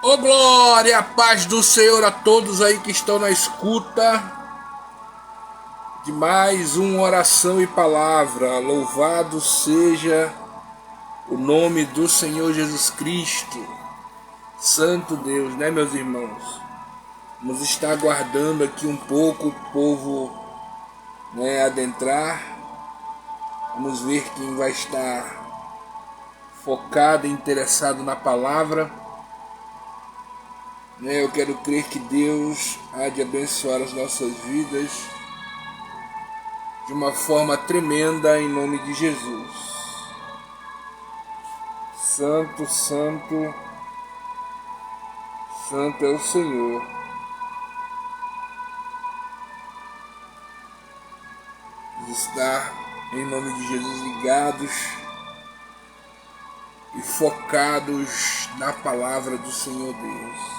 Ô glória, a paz do Senhor a todos aí que estão na escuta de mais uma oração e palavra. Louvado seja o nome do Senhor Jesus Cristo. Santo Deus, né, meus irmãos? Vamos estar aguardando aqui um pouco o povo, né, adentrar. Vamos ver quem vai estar focado e interessado na palavra. Eu quero crer que Deus há de abençoar as nossas vidas de uma forma tremenda em nome de Jesus. Santo, santo, santo é o Senhor. Estar em nome de Jesus ligados e focados na palavra do Senhor Deus.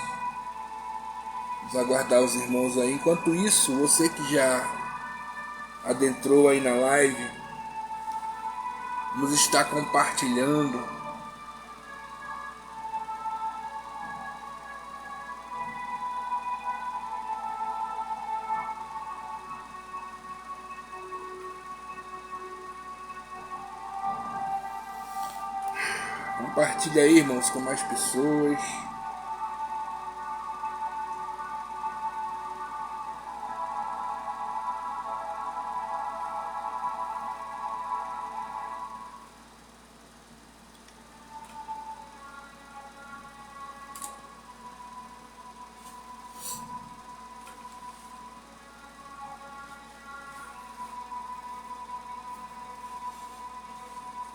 Vamos aguardar os irmãos aí. Enquanto isso, você que já adentrou aí na live, vamos estar compartilhando. Compartilha aí, irmãos, com mais pessoas.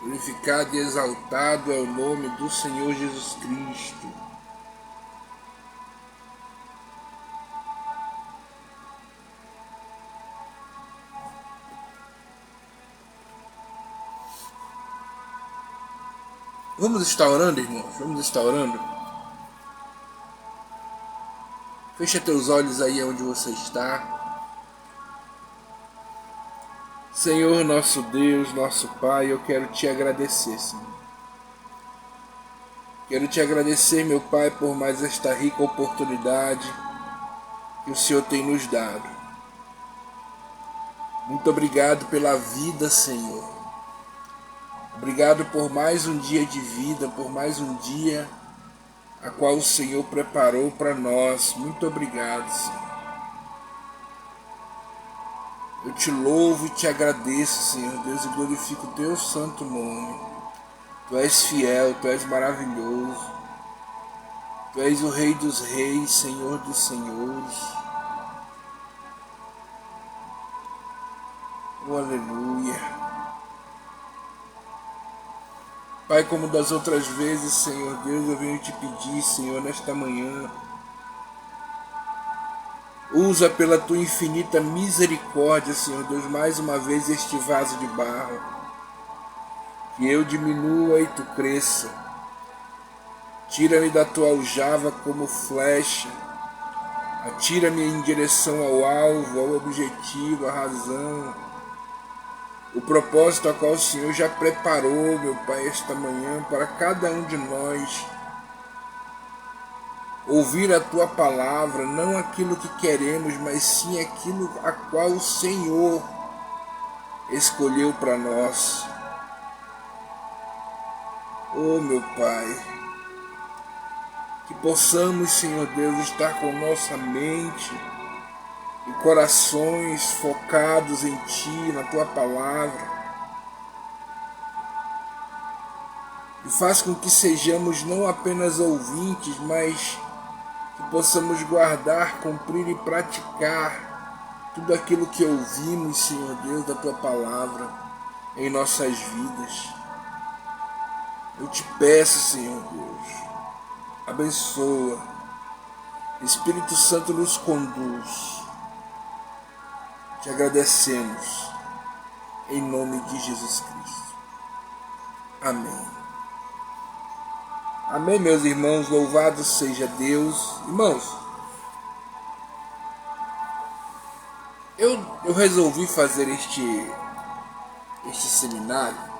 Glorificado e exaltado é o nome do Senhor Jesus Cristo. Vamos estar orando, irmãos? Vamos estar orando? Fecha teus olhos aí onde você está. Senhor, nosso Deus, nosso Pai, eu quero te agradecer, Senhor. Quero te agradecer, meu Pai, por mais esta rica oportunidade que o Senhor tem nos dado. Muito obrigado pela vida, Senhor. Obrigado por mais um dia de vida, por mais um dia a qual o Senhor preparou para nós. Muito obrigado, Senhor. Eu te louvo e te agradeço, Senhor Deus, e glorifico o teu santo nome. Tu és fiel, tu és maravilhoso. Tu és o Rei dos reis, Senhor dos senhores. Oh, aleluia. Pai, como das outras vezes, Senhor Deus, eu venho te pedir, Senhor, nesta manhã, usa pela tua infinita misericórdia, Senhor Deus, mais uma vez este vaso de barro. Que eu diminua e tu cresça. Tira-me da tua aljava como flecha. Atira-me em direção ao alvo, ao objetivo, à razão. O propósito a qual o Senhor já preparou, meu Pai, esta manhã para cada um de nós. Ouvir a tua palavra, não aquilo que queremos, mas sim aquilo a qual o Senhor escolheu para nós. Oh, meu Pai, que possamos, Senhor Deus, estar com nossa mente e corações focados em Ti, na Tua palavra. E faz com que sejamos não apenas ouvintes, mas que possamos guardar, cumprir e praticar tudo aquilo que ouvimos, Senhor Deus, da Tua palavra em nossas vidas. Eu te peço, Senhor Deus, abençoa. Espírito Santo nos conduz. Te agradecemos em nome de Jesus Cristo. Amém. Amém, meus irmãos. Louvado seja Deus. Irmãos, eu resolvi fazer este seminário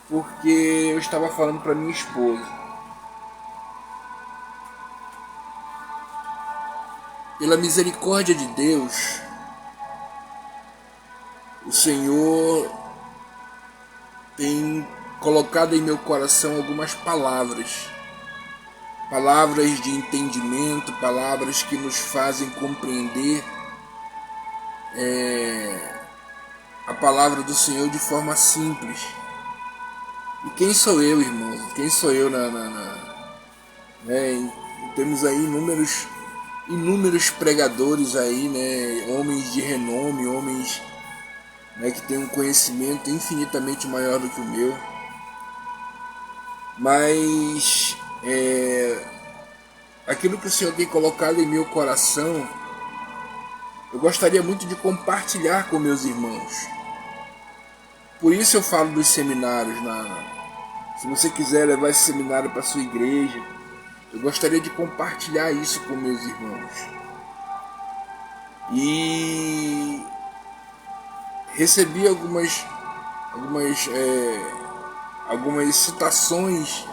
porque eu estava falando para minha esposa. Pela misericórdia de Deus, o Senhor tem colocado em meu coração algumas palavras. Palavras de entendimento, palavras que nos fazem compreender a palavra do Senhor de forma simples. E quem sou eu, irmãos? Quem sou eu né? Temos aí inúmeros pregadores aí, né? Homens de renome, homens, né, que têm um conhecimento infinitamente maior do que o meu. Mas aquilo que o Senhor tem colocado em meu coração, eu gostaria muito de compartilhar com meus irmãos. Por isso eu falo dos seminários. Se você quiser levar esse seminário para sua igreja, eu gostaria de compartilhar isso com meus irmãos. E recebi algumas citações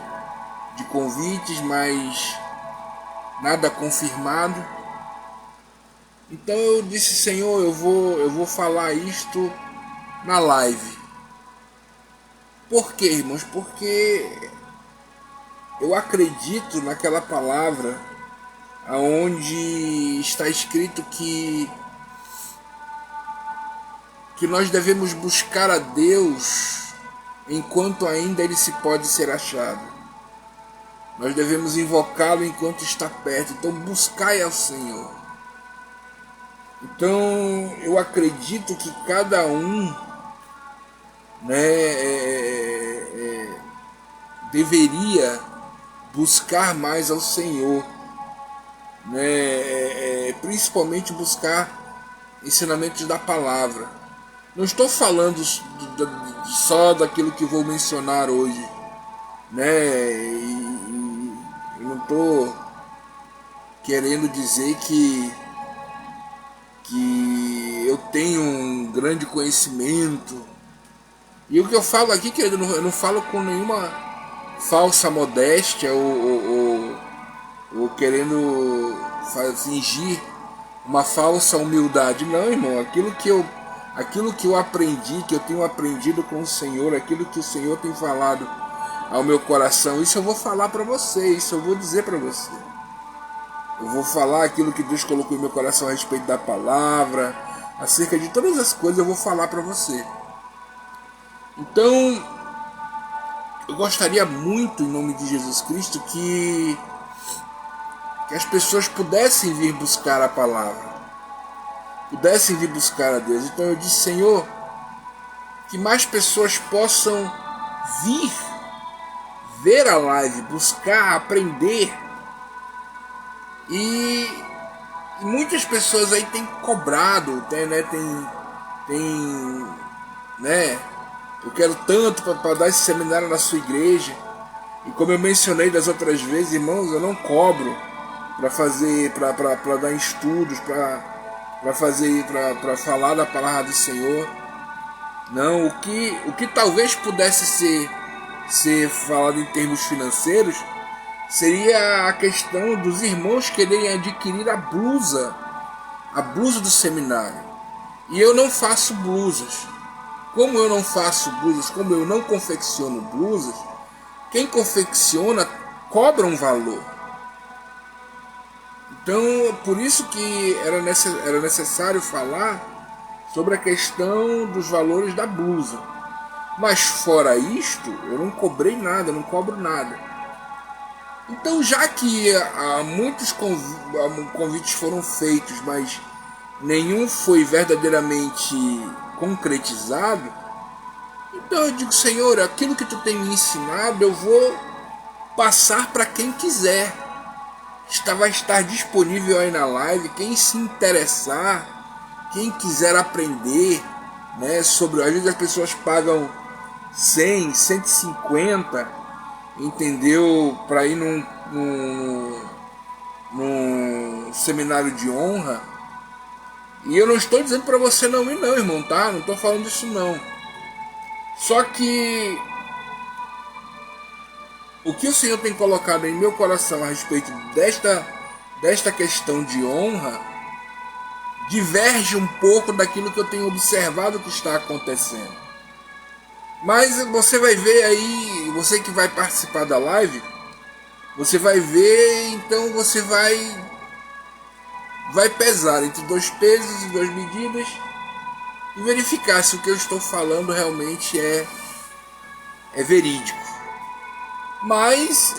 de convites, mas nada confirmado. Então eu disse: Senhor, eu vou falar isto na live. Por quê, irmãos? Porque eu acredito naquela palavra aonde está escrito que nós devemos buscar a Deus enquanto ainda Ele se pode ser achado. Nós devemos invocá-lo enquanto está perto. Então buscai ao Senhor. Então eu acredito que cada um, né, deveria buscar mais ao Senhor, né, principalmente buscar ensinamentos da palavra. Não estou falando só daquilo que vou mencionar hoje, né? Eu não estou querendo dizer que eu tenho um grande conhecimento. E o que eu falo aqui, querido, eu não falo com nenhuma falsa modéstia ou querendo fingir uma falsa humildade. Não, irmão, aquilo que eu aprendi, que eu tenho aprendido com o Senhor, aquilo que o Senhor tem falado ao meu coração, isso eu vou falar para você, isso eu vou dizer para você. Eu vou falar aquilo que Deus colocou em meu coração a respeito da palavra, acerca de todas as coisas eu vou falar para você. Então, eu gostaria muito, em nome de Jesus Cristo, que as pessoas pudessem vir buscar a palavra, pudessem vir buscar a Deus. Então eu disse: Senhor, que mais pessoas possam vir ver a live, buscar, aprender. E muitas pessoas aí têm cobrado, né, eu quero tanto para dar esse seminário na sua igreja. E como eu mencionei das outras vezes, irmãos, eu não cobro para fazer, para dar estudos, para falar da palavra do Senhor. Não, o que talvez pudesse ser falado em termos financeiros seria a questão dos irmãos quererem adquirir a blusa do seminário. E eu não faço blusas. Como eu não faço blusas, como eu não confecciono blusas, quem confecciona cobra um valor. Então, por isso que era necessário falar sobre a questão dos valores da blusa. Mas fora isto, eu não cobrei nada, eu não cobro nada. Então, já que muitos convites foram feitos, mas nenhum foi verdadeiramente concretizado, então eu digo: Senhor, aquilo que tu tem me ensinado eu vou passar para quem quiser. Vai estar disponível aí na live. Quem se interessar, quem quiser aprender, né, sobre, às vezes as pessoas pagam 100, 150, entendeu, para ir num seminário de honra. E eu não estou dizendo para você não ir não, irmão, tá? Não estou falando disso não. Só que o que o Senhor tem colocado em meu coração a respeito desta questão de honra diverge um pouco daquilo que eu tenho observado que está acontecendo. Mas você vai ver aí, você que vai participar da live, você vai ver, então você vai pesar entre 2 pesos e 2 medidas e verificar se o que eu estou falando realmente é verídico. Mas,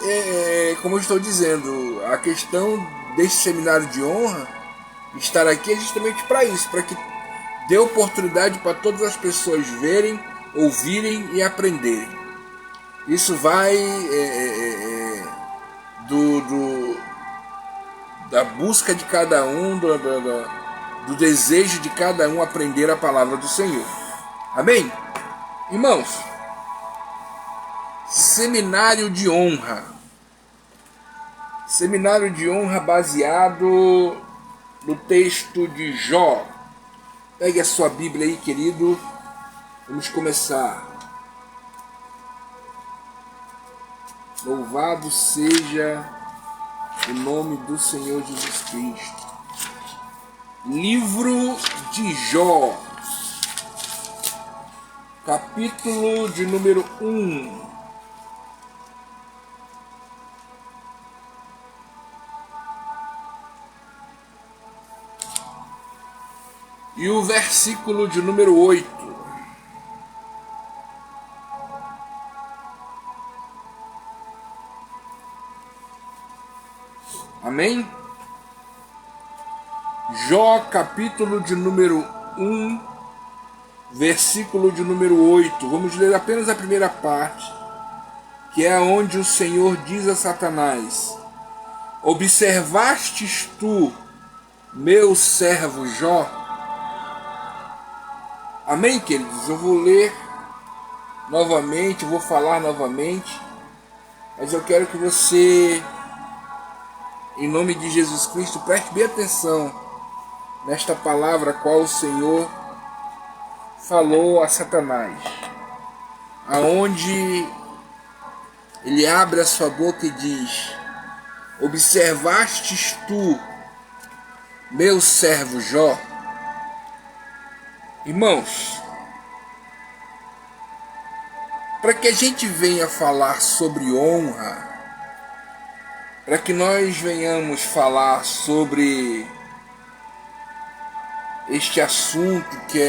como eu estou dizendo, a questão deste seminário de honra, estar aqui é justamente para isso, para que dê oportunidade para todas as pessoas verem, ouvirem e aprenderem. Isso vai da busca de cada um, do desejo de cada um aprender a palavra do Senhor. Amém? Irmãos, seminário de honra. Seminário de honra baseado no texto de Jó. Pegue a sua Bíblia aí, querido. Vamos começar. Louvado seja o nome do Senhor Jesus Cristo. Livro de Jó, capítulo de número 1. E o versículo de número 8. Amém? Jó, capítulo de número 1, versículo de número 8. Vamos ler apenas a primeira parte, que é onde o Senhor diz a Satanás: observastes tu, meu servo Jó? Amém, queridos? Eu vou ler novamente, vou falar novamente, mas eu quero que você, em nome de Jesus Cristo, preste bem atenção nesta palavra a qual o Senhor falou a Satanás, aonde ele abre a sua boca e diz: observastes tu, meu servo Jó? Irmãos, para que a gente venha falar sobre honra, para que nós venhamos falar sobre este assunto que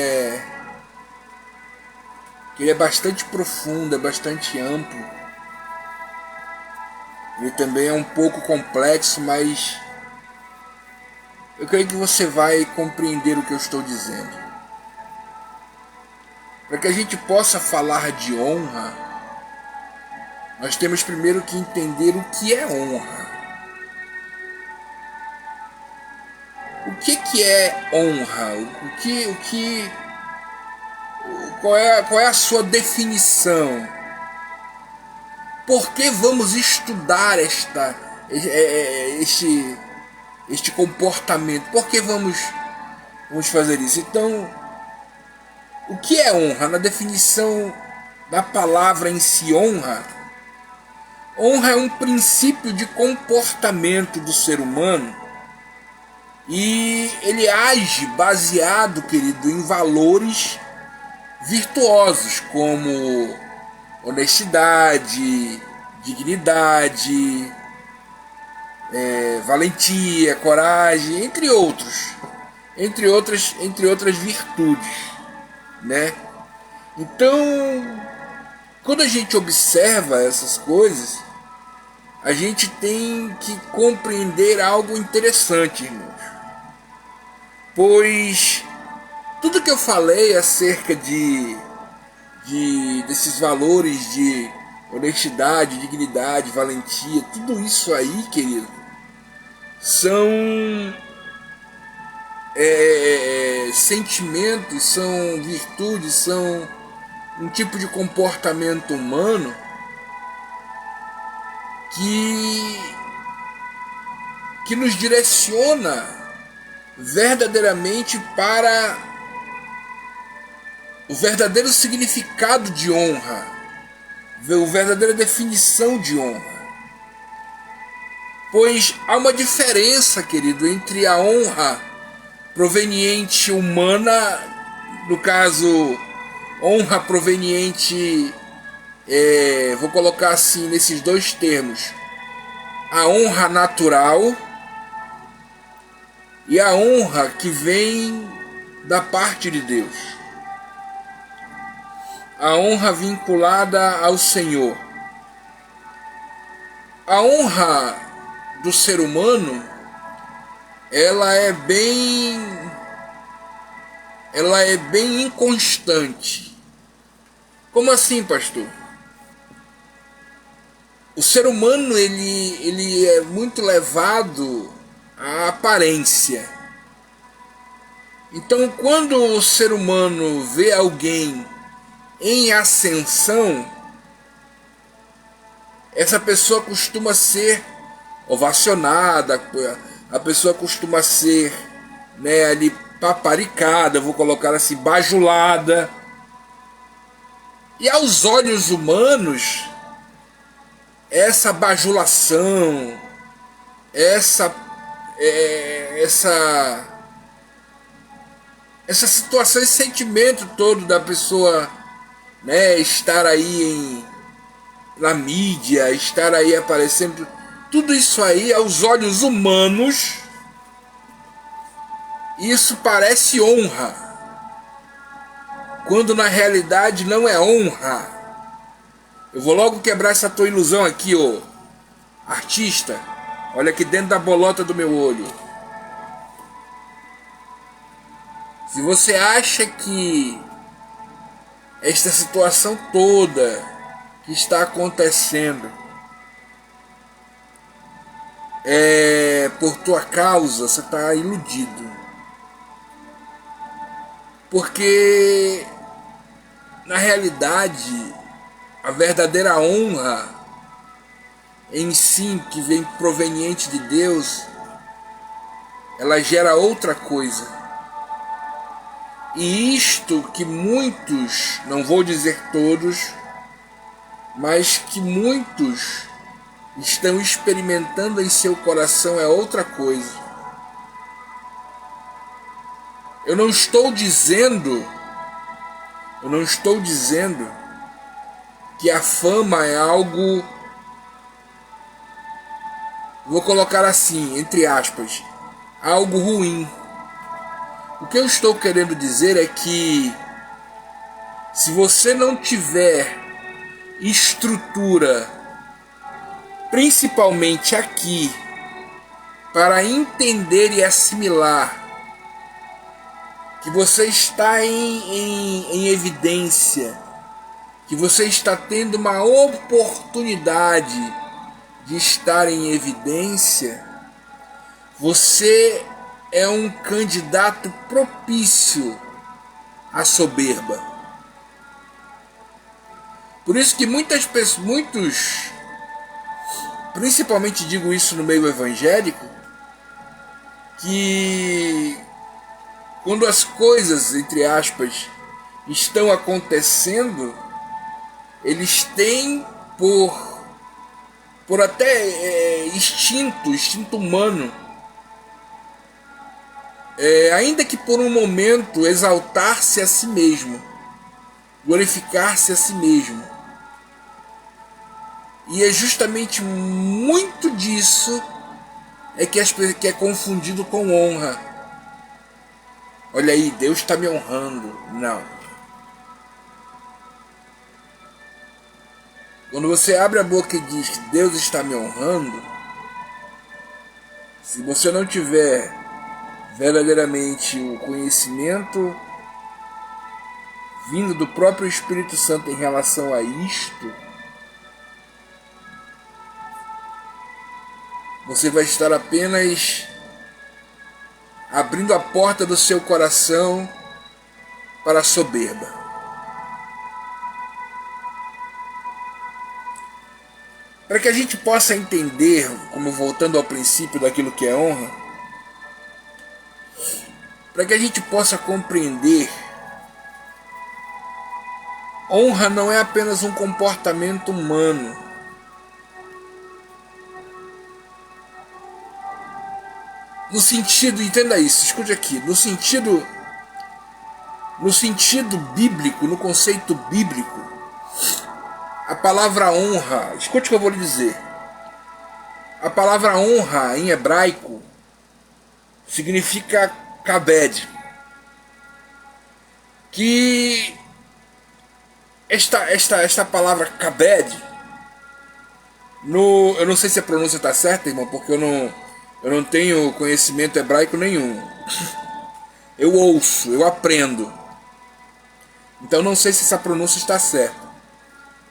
é bastante profundo, é bastante amplo, ele também é um pouco complexo, mas eu creio que você vai compreender o que eu estou dizendo. Para que a gente possa falar de honra, nós temos primeiro que entender o que é honra. O que é honra? Qual é a sua definição? Por que vamos estudar este comportamento? Por que vamos fazer isso? Então, o que é honra? Na definição da palavra em si, honra é um princípio de comportamento do ser humano e ele age baseado, querido, em valores virtuosos como honestidade, dignidade, valentia, coragem, entre outras virtudes, né? Então, quando a gente observa essas coisas, a gente tem que compreender algo interessante, irmãos. Pois tudo que eu falei acerca desses valores de honestidade, dignidade, valentia, tudo isso aí, querido, são sentimentos, são virtudes, são um tipo de comportamento humano que nos direciona verdadeiramente para o verdadeiro significado de honra, a verdadeira definição de honra. Pois há uma diferença, querido, entre a honra proveniente humana, no caso, honra proveniente, vou colocar assim nesses dois termos, a honra natural e a honra que vem da parte de Deus. A honra vinculada ao Senhor. A honra do ser humano, ela é bem inconstante. Como assim, pastor? O ser humano ele é muito levado à aparência. Então, quando o ser humano vê alguém em ascensão, essa pessoa costuma ser ovacionada, a pessoa costuma ser, né, ali paparicada, vou colocar assim, bajulada. E aos olhos humanos, essa bajulação, essa situação, esse sentimento todo da pessoa, né, estar aí na mídia, estar aí aparecendo, tudo isso aí aos olhos humanos, isso parece honra, quando na realidade não é honra. Eu vou logo quebrar essa tua ilusão aqui, ô artista. Olha aqui dentro da bolota do meu olho. Se você acha que esta situação toda que está acontecendo é por tua causa, você está iludido. Porque na realidade a verdadeira honra em si, que vem proveniente de Deus, ela gera outra coisa. E isto que muitos, não vou dizer todos, mas que muitos estão experimentando em seu coração é outra coisa. Eu não estou dizendo que a fama é algo, vou colocar assim, entre aspas, algo ruim. O que eu estou querendo dizer é que se você não tiver estrutura, principalmente aqui, para entender e assimilar que você está em evidência, que você está tendo uma oportunidade de estar em evidência, você é um candidato propício à soberba. Por isso que muitos, principalmente digo isso no meio evangélico, que quando as coisas, entre aspas, estão acontecendo, eles têm por até instinto humano, ainda que por um momento, exaltar-se a si mesmo, glorificar-se a si mesmo. E é justamente muito disso que é confundido com honra. Olha aí, Deus está me honrando. Não. Quando você abre a boca e diz que Deus está me honrando, se você não tiver verdadeiramente o conhecimento vindo do próprio Espírito Santo em relação a isto, você vai estar apenas abrindo a porta do seu coração para a soberba. Para que a gente possa entender, como voltando ao princípio daquilo que é honra, para que a gente possa compreender, honra não é apenas um comportamento humano. no sentido, entenda isso, escute aqui, no sentido bíblico, no conceito bíblico, a palavra honra, escute o que eu vou lhe dizer. A palavra honra em hebraico significa kabed, que esta palavra kabed, eu não sei se a pronúncia está certa, irmão, porque eu não tenho conhecimento hebraico nenhum. Eu ouço, eu aprendo. Então não sei se essa pronúncia está certa.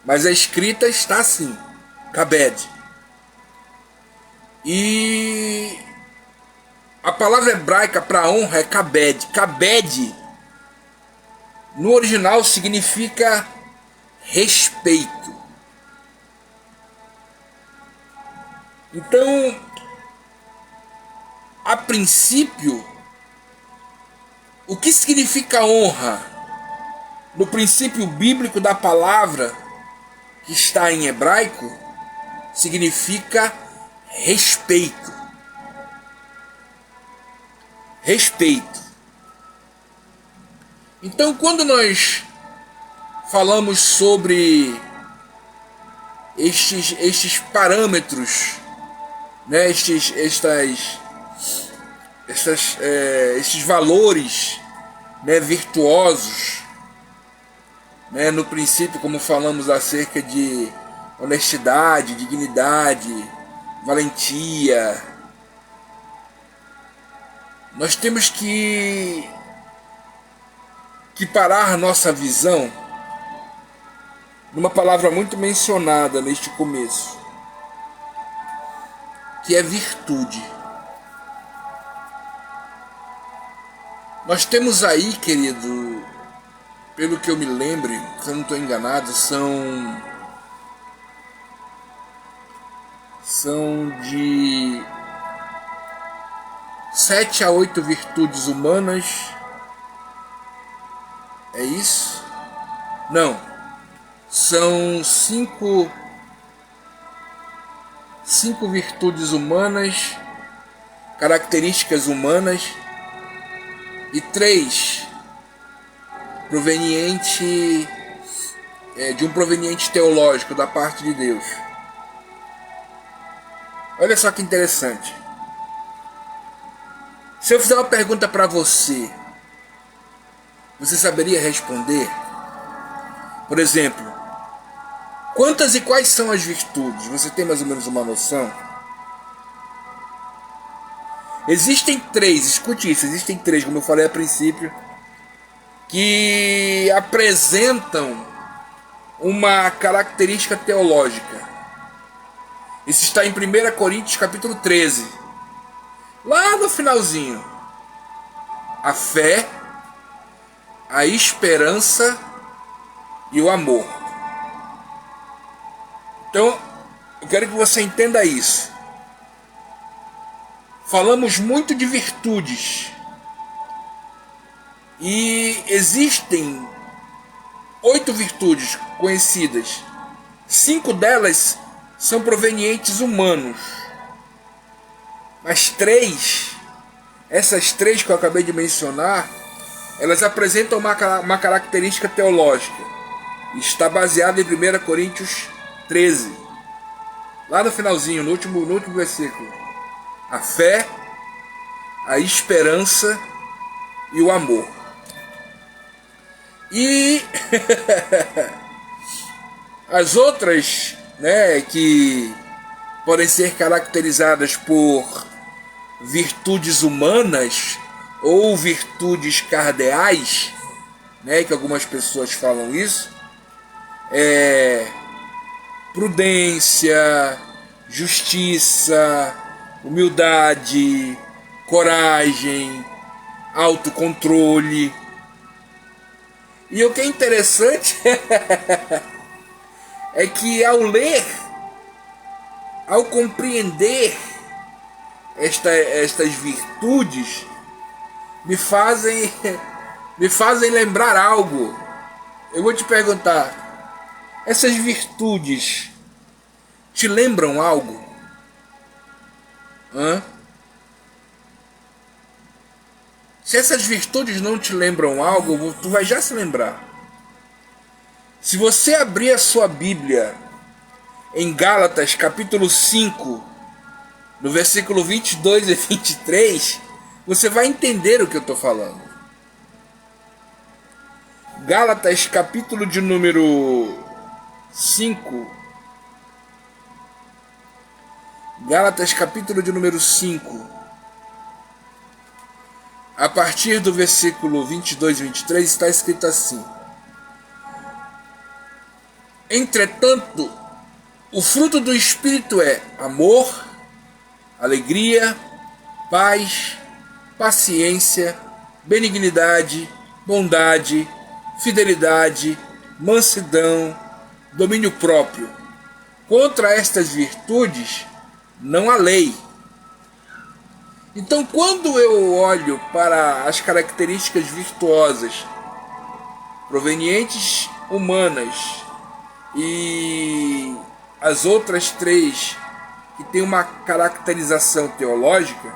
Mas a escrita está assim, kabed. E a palavra hebraica para honra é kabed. Kabed, no original, significa respeito. Então, a princípio, o que significa honra? No princípio bíblico da palavra, que está em hebraico, significa respeito. Respeito. Então, quando nós falamos sobre estes parâmetros, né, estes valores, né, virtuosos, né, no princípio, como falamos acerca de honestidade, dignidade, valentia, nós temos que parar nossa visão numa palavra muito mencionada neste começo, que é virtude. Nós temos aí, querido, pelo que eu me lembre, se eu não estou enganado, são de 7 a 8 virtudes humanas. É isso? Não. São 5 virtudes humanas, características humanas, e 3 de um proveniente teológico da parte de Deus. Olha só que interessante. Se eu fizer uma pergunta para você, você saberia responder? Por exemplo, quantas e quais são as virtudes? Você tem mais ou menos uma noção? Existem 3, escute isso, existem 3, como eu falei a princípio, que apresentam uma característica teológica. Isso está em 1 Coríntios capítulo 13. Lá no finalzinho. A fé, a esperança e o amor. Então, eu quero que você entenda isso. Falamos muito de virtudes. E existem 8 virtudes conhecidas. 5 delas são provenientes humanos. Mas 3, essas 3 que eu acabei de mencionar, elas apresentam uma característica teológica. Está baseada em 1 Coríntios 13. Lá no finalzinho, no último versículo. A fé, a esperança e o amor. E as outras, né, que podem ser caracterizadas por virtudes humanas ou virtudes cardeais, né, que algumas pessoas falam isso, prudência, justiça, humildade, coragem, autocontrole. E o que é interessante é que ao ler, ao compreender estas virtudes, me fazem lembrar algo. Eu vou te perguntar, essas virtudes te lembram algo? Se essas virtudes não te lembram algo, tu vai já se lembrar. Se você abrir a sua Bíblia em Gálatas capítulo 5, no versículo 22 e 23, você vai entender o que eu estou falando. Gálatas capítulo de número 5. Gálatas capítulo de número 5. A partir do versículo 22 e 23 está escrito assim: entretanto, o fruto do Espírito é amor, alegria, paz, paciência, benignidade, bondade, fidelidade, mansidão, domínio próprio. Contra estas virtudes não há lei. Então, quando eu olho para as características virtuosas provenientes humanas e as outras três que têm uma caracterização teológica,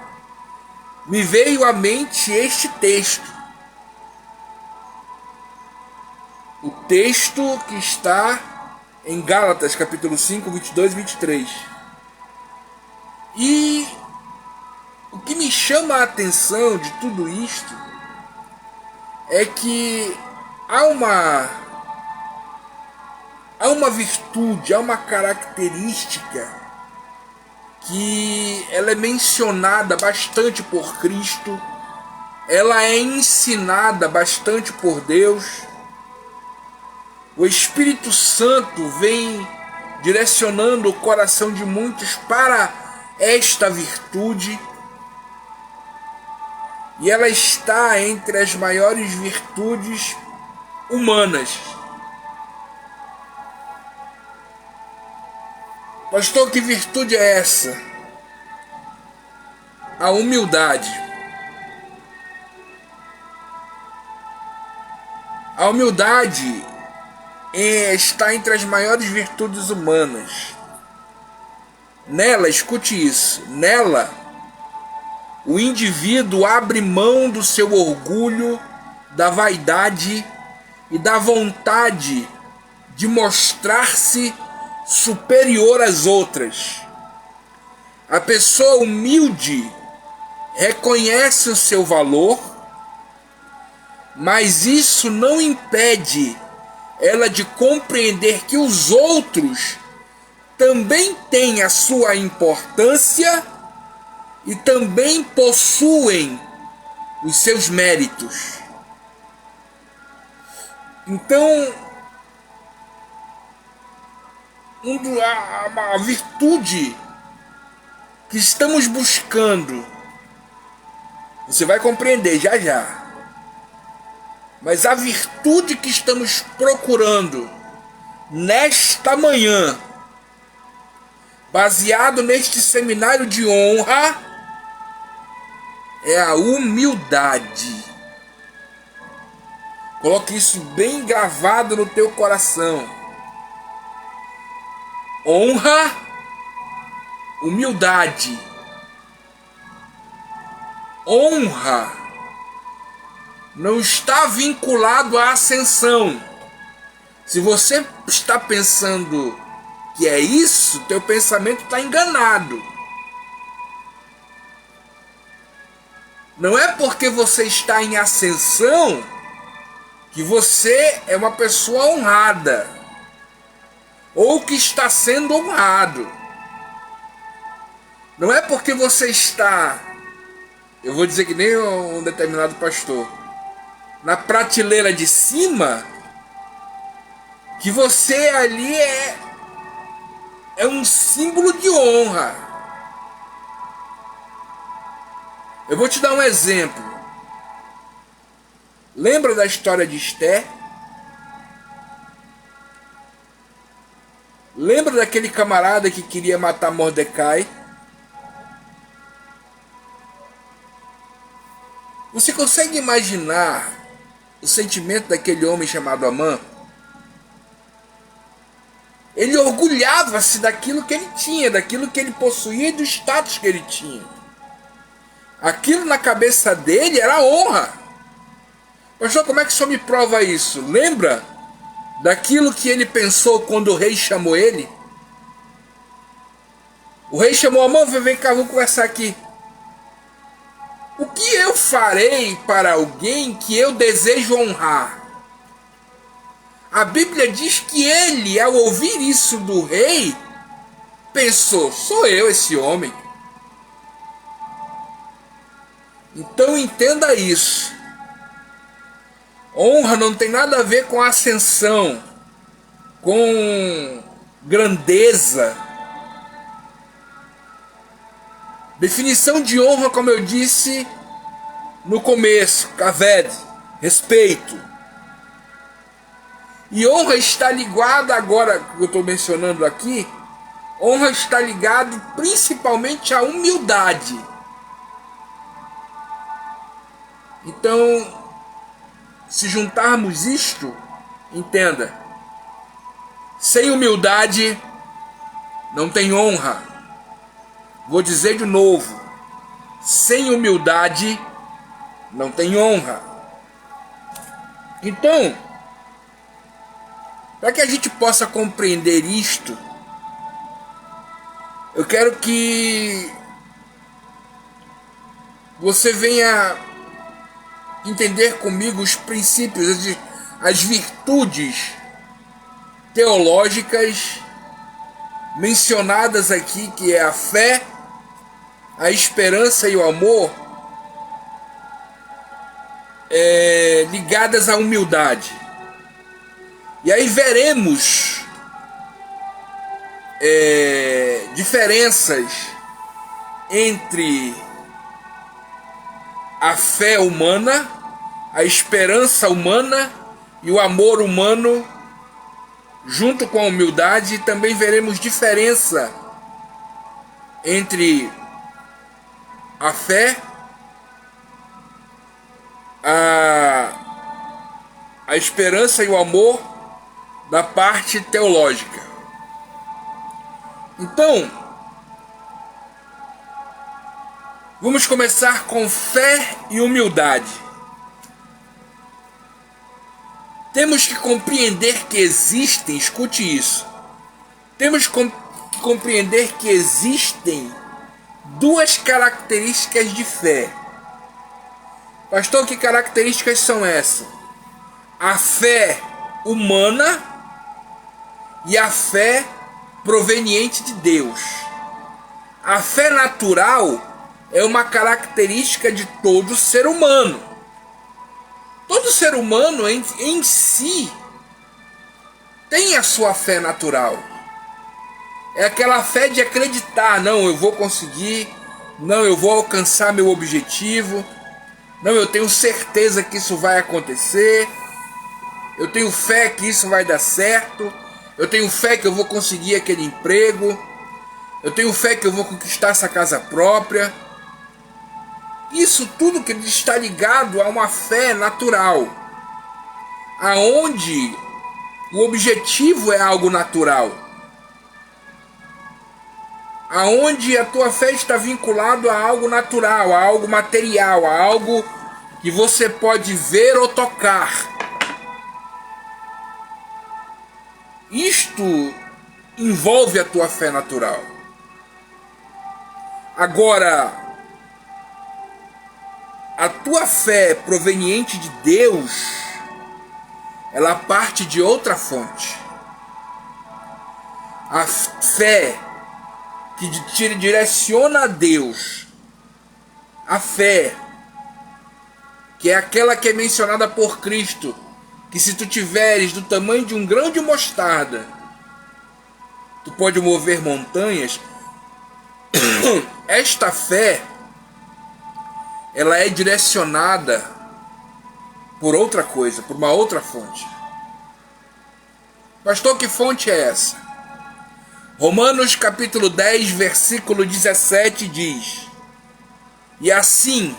me veio à mente este texto. O texto que está em Gálatas, capítulo 5, 22 e 23. E o que me chama a atenção de tudo isto é que há uma virtude, há uma característica que ela é mencionada bastante por Cristo, ela é ensinada bastante por Deus. O Espírito Santo vem direcionando o coração de muitos para esta virtude, e ela está entre as maiores virtudes humanas. Pastor, que virtude é essa? A humildade. A humildade está entre as maiores virtudes humanas. Nela, escute isso, nela, o indivíduo abre mão do seu orgulho, da vaidade e da vontade de mostrar-se superior às outras. A pessoa humilde reconhece o seu valor, mas isso não impede ela de compreender que os outros também têm a sua importância e também possuem os seus méritos. Então, a virtude que estamos buscando, você vai compreender já já, mas a virtude que estamos procurando nesta manhã, baseado neste seminário de honra, é a humildade. Coloque isso bem gravado no teu coração. Honra, humildade. Honra não está vinculado à ascensão. Se você está pensando que é isso, teu pensamento está enganado. Não é porque você está em ascensão que você é uma pessoa honrada ou que está sendo honrado. Não é porque você está, eu vou dizer que nem um determinado pastor, na prateleira de cima, que você ali é um símbolo de honra. Eu vou te dar um exemplo. Lembra da história de Esté? Lembra daquele camarada que queria matar Mordecai? Você consegue imaginar o sentimento daquele homem chamado Amã? Ele orgulhava-se daquilo que ele tinha, daquilo que ele possuía e do status que ele tinha. Aquilo na cabeça dele era honra. Pastor, como é que o senhor me prova isso? Lembra daquilo que ele pensou quando o rei chamou ele? O rei chamou Amã, vem cá, vamos conversar aqui. O que eu farei para alguém que eu desejo honrar? A Bíblia diz que ele, ao ouvir isso do rei, pensou, sou eu esse homem. Então entenda isso. Honra não tem nada a ver com ascensão, com grandeza. Definição de honra, como eu disse no começo, kaved, respeito. E honra está ligada agora, que eu estou mencionando aqui, honra está ligada principalmente à humildade. Então, se juntarmos isto, entenda, sem humildade não tem honra. Vou dizer de novo, sem humildade não tem honra. Então, para que a gente possa compreender isto, eu quero que você venha entender comigo os princípios, as virtudes teológicas mencionadas aqui, que é a fé, a esperança e o amor, ligadas à humildade. E aí veremos diferenças entre a fé humana, a esperança humana e o amor humano, junto com a humildade. Também veremos diferença entre a fé, a esperança e o amor da parte teológica. Então, vamos começar com fé e humildade. Temos que compreender que existem, escute isso, temos que compreender que existem duas características de fé. Pastor, que características são essas? A fé humana e a fé proveniente de Deus. A fé natural é uma característica de todo ser humano. Todo ser humano em si tem a sua fé natural. É aquela fé de acreditar, não, eu vou conseguir, não, eu vou alcançar meu objetivo, não, eu tenho certeza que isso vai acontecer, eu tenho fé que isso vai dar certo, eu tenho fé que eu vou conseguir aquele emprego, eu tenho fé que eu vou conquistar essa casa própria. Isso tudo que está ligado a uma fé natural, aonde o objetivo é algo natural, aonde a tua fé está vinculada a algo natural, a algo material, a algo que você pode ver ou tocar. Isto envolve a tua fé natural. Agora, a tua fé proveniente de Deus, ela parte de outra fonte. A fé que te direciona a Deus, a fé que é aquela que é mencionada por Cristo, que se tu tiveres do tamanho de um grão de mostarda, tu pode mover montanhas. Esta fé, ela é direcionada por outra coisa, por uma outra fonte. Pastor, que fonte é essa? Romanos capítulo 10, versículo 17 diz: e assim,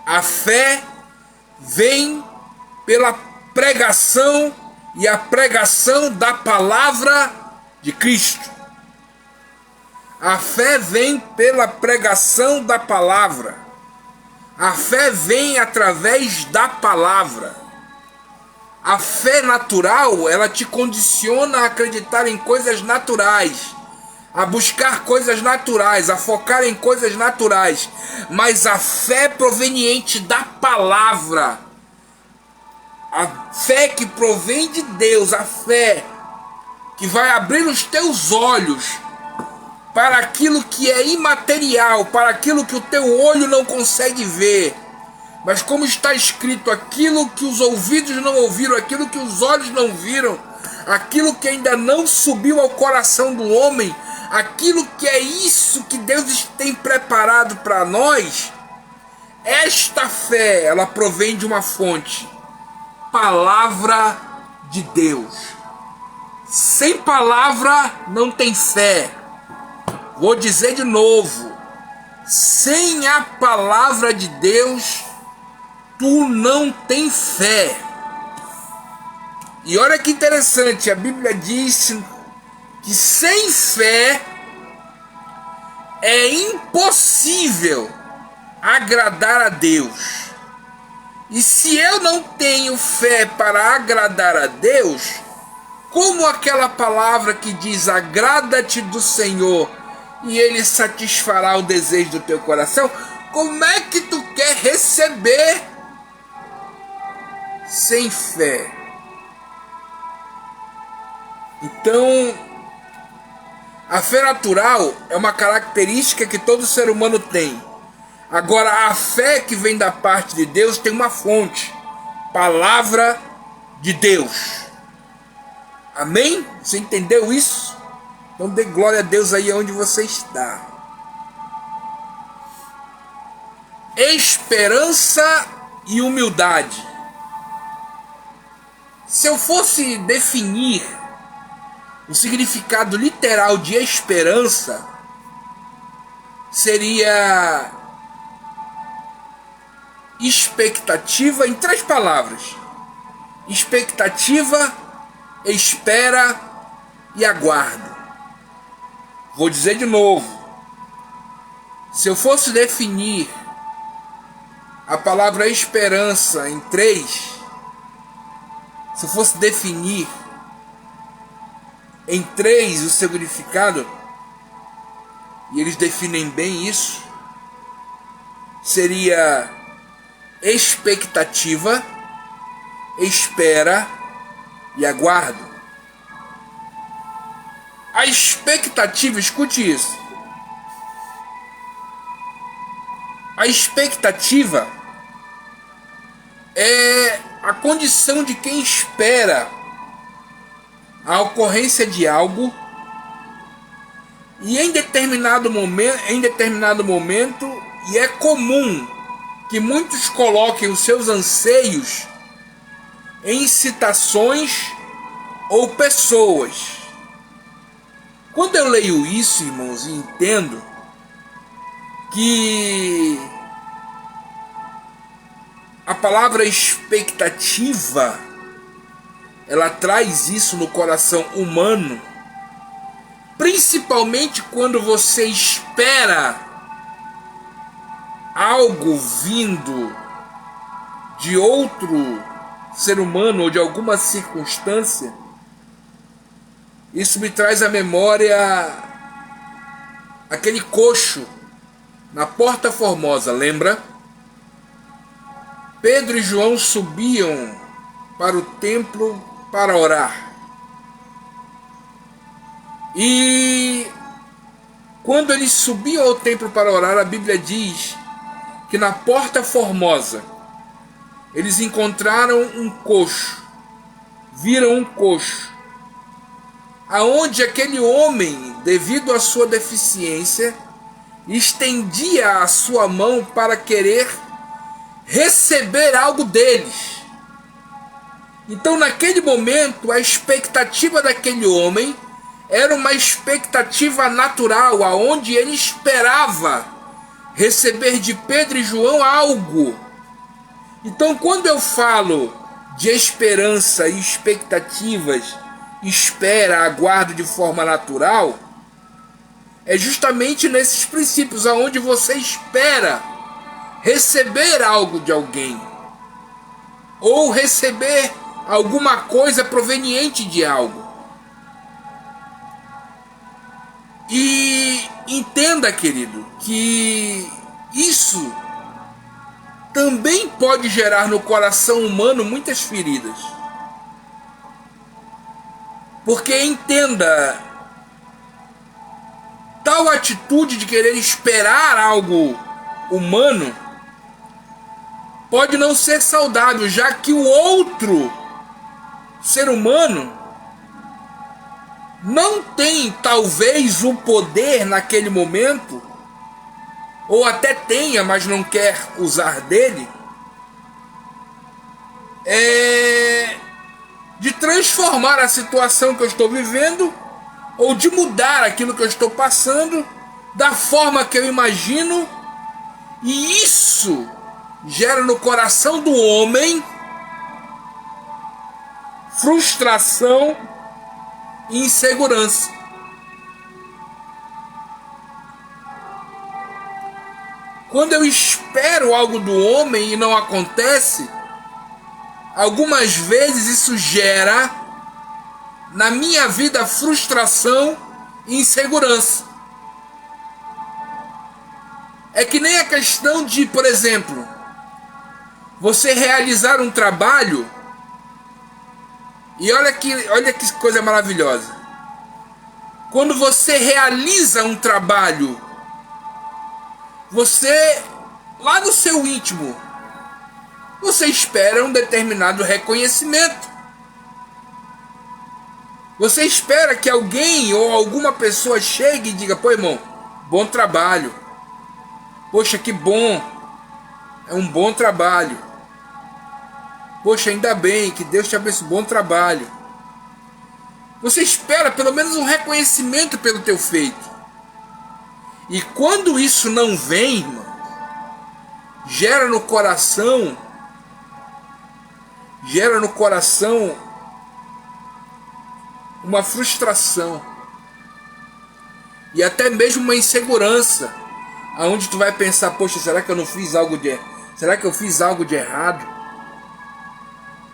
a fé vem pela pregação, e a pregação da palavra de Cristo. A fé vem pela pregação da palavra. A fé vem através da palavra. A fé natural, ela te condiciona a acreditar em coisas naturais, a buscar coisas naturais, a focar em coisas naturais. Mas a fé proveniente da palavra, a fé que provém de Deus, a fé que vai abrir os teus olhos para aquilo que é imaterial, para aquilo que o teu olho não consegue ver. Mas como está escrito, aquilo que os ouvidos não ouviram, aquilo que os olhos não viram, aquilo que ainda não subiu ao coração do homem, aquilo que é isso que Deus tem preparado para nós, esta fé, ela provém de uma fonte, palavra de Deus. Sem palavra não tem fé. Vou dizer de novo, sem a palavra de Deus, tu não tem fé. E olha que interessante, a Bíblia diz que sem fé é impossível agradar a Deus. E se eu não tenho fé para agradar a Deus, como aquela palavra que diz: agrada-te do Senhor e Ele satisfará o desejo do teu coração, como é que tu quer receber sem fé? Então, a fé natural é uma característica que todo ser humano tem. Agora, a fé que vem da parte de Deus tem uma fonte, palavra de Deus. Amém? Você entendeu isso? Então dê glória a Deus aí onde você está. Esperança e humildade. Se eu fosse definir o significado literal de esperança, seria expectativa em 3 palavras: expectativa, espera e aguardo. Vou dizer de novo. Se eu fosse definir a palavra esperança em 3, se eu fosse definir em 3 o significado, e eles definem bem isso, seria expectativa, espera e aguardo. A expectativa, escute isso. A expectativa é a condição de quem espera a ocorrência de algo e em determinado momento, e é comum que muitos coloquem os seus anseios em situações ou pessoas. Quando eu leio isso, irmãos, e entendo que a palavra expectativa, ela traz isso no coração humano, principalmente quando você espera algo vindo de outro ser humano ou de alguma circunstância. Isso me traz à memória aquele coxo na Porta Formosa, lembra? Pedro e João subiam para o templo para orar. E quando eles subiam ao templo para orar, a Bíblia diz que na Porta Formosa eles encontraram um coxo, viram um coxo, aonde aquele homem, devido à sua deficiência, estendia a sua mão para querer receber algo deles. Então, naquele momento, a expectativa daquele homem era uma expectativa natural, aonde ele esperava receber de Pedro e João algo. Então, quando eu falo de esperança e expectativas, espera, aguardo de forma natural, é justamente nesses princípios aonde você espera receber algo de alguém, ou receber alguma coisa proveniente de algo. E entenda, querido, que isso também pode gerar no coração humano muitas feridas. Porque entenda, tal atitude de querer esperar algo humano pode não ser saudável, já que o outro ser humano não tem talvez o poder naquele momento, ou até tenha, mas não quer usar dele, de transformar a situação que eu estou vivendo, ou de mudar aquilo que eu estou passando da forma que eu imagino, e isso gera no coração do homem frustração e insegurança. Quando eu espero algo do homem e não acontece, algumas vezes isso gera na minha vida frustração e insegurança. É que nem a questão de, por exemplo, você realizar um trabalho. E olha que coisa maravilhosa. Quando você realiza um trabalho, você, lá no seu íntimo, você espera um determinado reconhecimento. Você espera que alguém ou alguma pessoa chegue e diga: pô, irmão, bom trabalho. Poxa, que bom. É um bom trabalho. Poxa, ainda bem, que Deus te abençoe, bom trabalho. Você espera pelo menos um reconhecimento pelo teu feito. E quando isso não vem, irmão, gera no coração uma frustração e até mesmo uma insegurança, aonde tu vai pensar: poxa, será que eu não fiz algo será que eu fiz algo de errado?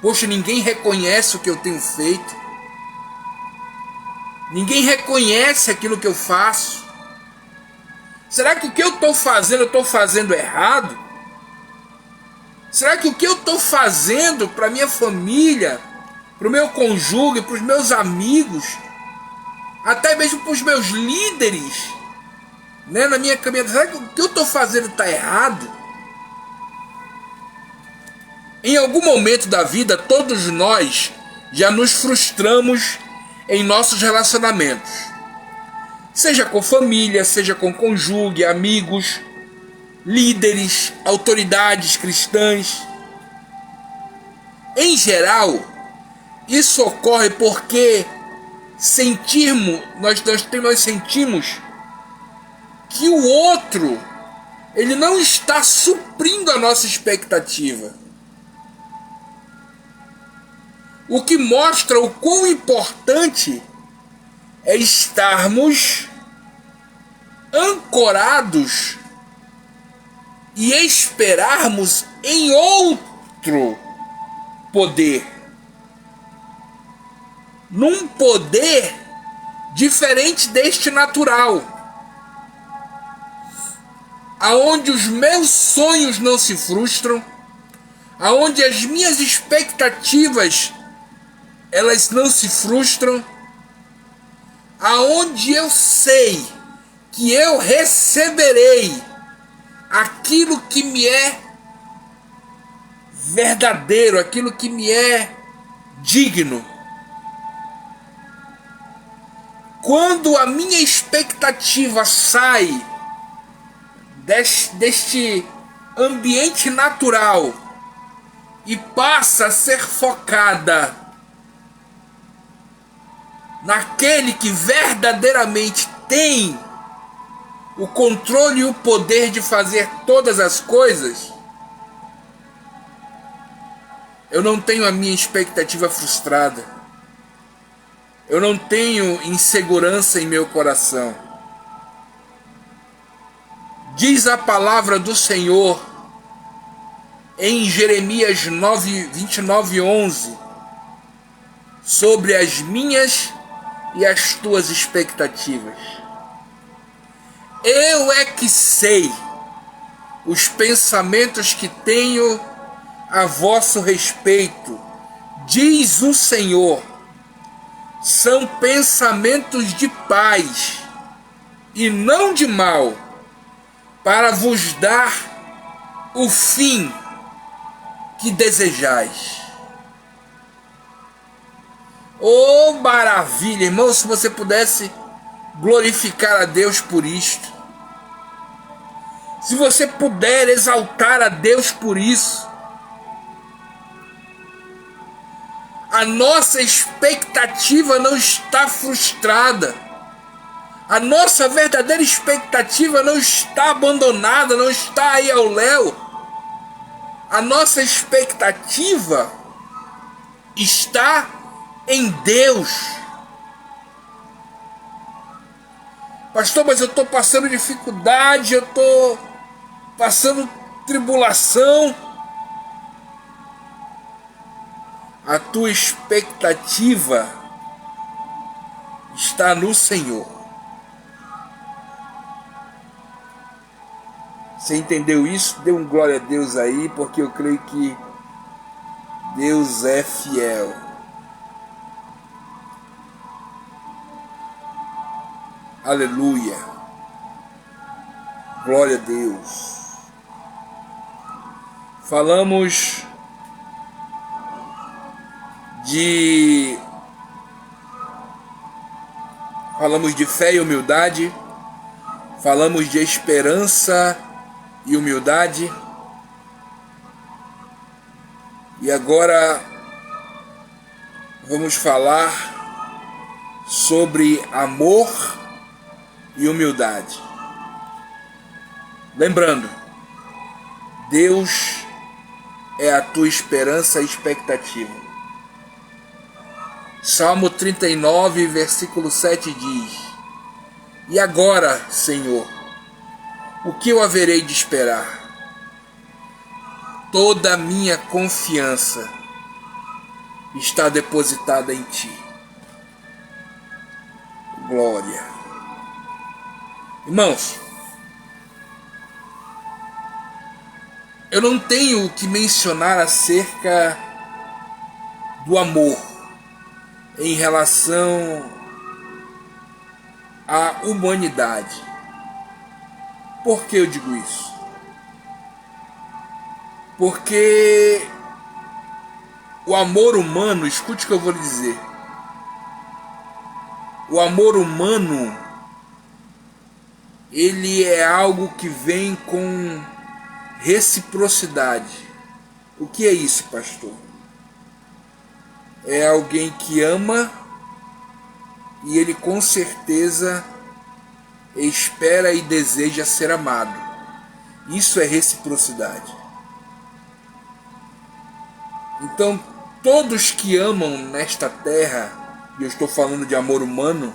Poxa, ninguém reconhece o que eu tenho feito. Ninguém reconhece aquilo que eu faço. Será que o que eu estou fazendo errado? Será que o que eu estou fazendo para minha família, para o meu cônjuge, para os meus amigos, até mesmo para os meus líderes, né, na minha caminhada, será que o que eu estou fazendo está errado? Em algum momento da vida, todos nós já nos frustramos em nossos relacionamentos. Seja com família, seja com cônjuge, amigos, líderes, autoridades cristãs. Em geral, isso ocorre porque nós sentimos que o outro, ele não está suprindo a nossa expectativa. O que mostra o quão importante é estarmos ancorados e esperarmos em outro poder. Num poder diferente deste natural. Aonde os meus sonhos não se frustram, aonde as minhas expectativas elas não se frustram, aonde eu sei que eu receberei aquilo que me é verdadeiro, aquilo que me é digno. Quando a minha expectativa sai deste ambiente natural e passa a ser focada naquele que verdadeiramente tem o controle e o poder de fazer todas as coisas, eu não tenho a minha expectativa frustrada. Eu não tenho insegurança em meu coração. Diz a palavra do Senhor em Jeremias 29:11, sobre as minhas e as tuas expectativas. Eu é que sei os pensamentos que tenho a vosso respeito, diz o Senhor, são pensamentos de paz e não de mal, para vos dar o fim que desejais. Oh, maravilha, irmão, se você pudesse glorificar a Deus por isto, se você puder exaltar a Deus por isso, a nossa expectativa não está frustrada, a nossa verdadeira expectativa não está abandonada, não está aí ao léu. A nossa expectativa está em Deus. Pastor, mas eu estou passando dificuldade, eu estou passando tribulação. A tua expectativa está no Senhor. Você entendeu isso? Dê um glória a Deus aí, porque eu creio que Deus é fiel. Aleluia. Glória a Deus. Falamos de fé e humildade. Falamos de esperança e humildade. E agora vamos falar sobre amor e humildade. Lembrando, Deus é a tua esperança e expectativa. Salmo 39, versículo 7 diz: E agora, Senhor, o que eu haverei de esperar? Toda a minha confiança está depositada em Ti. Glória. Irmãos, eu não tenho o que mencionar acerca do amor em relação à humanidade. Por que eu digo isso? Porque o amor humano, escute o que eu vou lhe dizer. O amor humano, ele é algo que vem com reciprocidade. O que é isso, pastor? É alguém que ama e ele com certeza espera e deseja ser amado. Isso é reciprocidade. Então, todos que amam nesta terra, e eu estou falando de amor humano,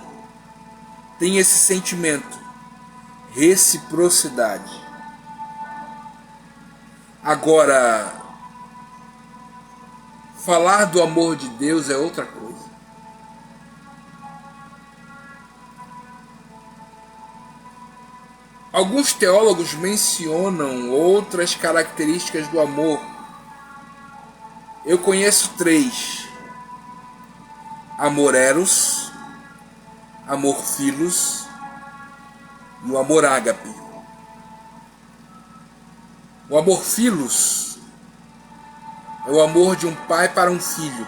têm esse sentimento, reciprocidade. Agora, falar do amor de Deus é outra coisa. Alguns teólogos mencionam outras características do amor. Eu conheço 3. Amor eros, amor philos e o amor ágape. O amor philos é o amor de um pai para um filho,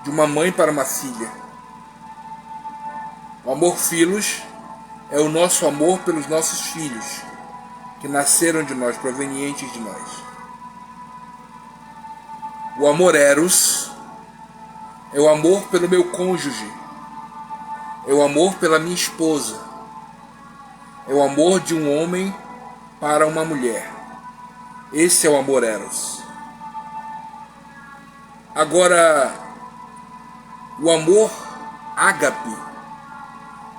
de uma mãe para uma filha. O amor philos é o nosso amor pelos nossos filhos, que nasceram de nós, provenientes de nós. O amor eros é o amor pelo meu cônjuge, é o amor pela minha esposa, é o amor de um homem para uma mulher. Esse é o amor eros. Agora, o amor ágape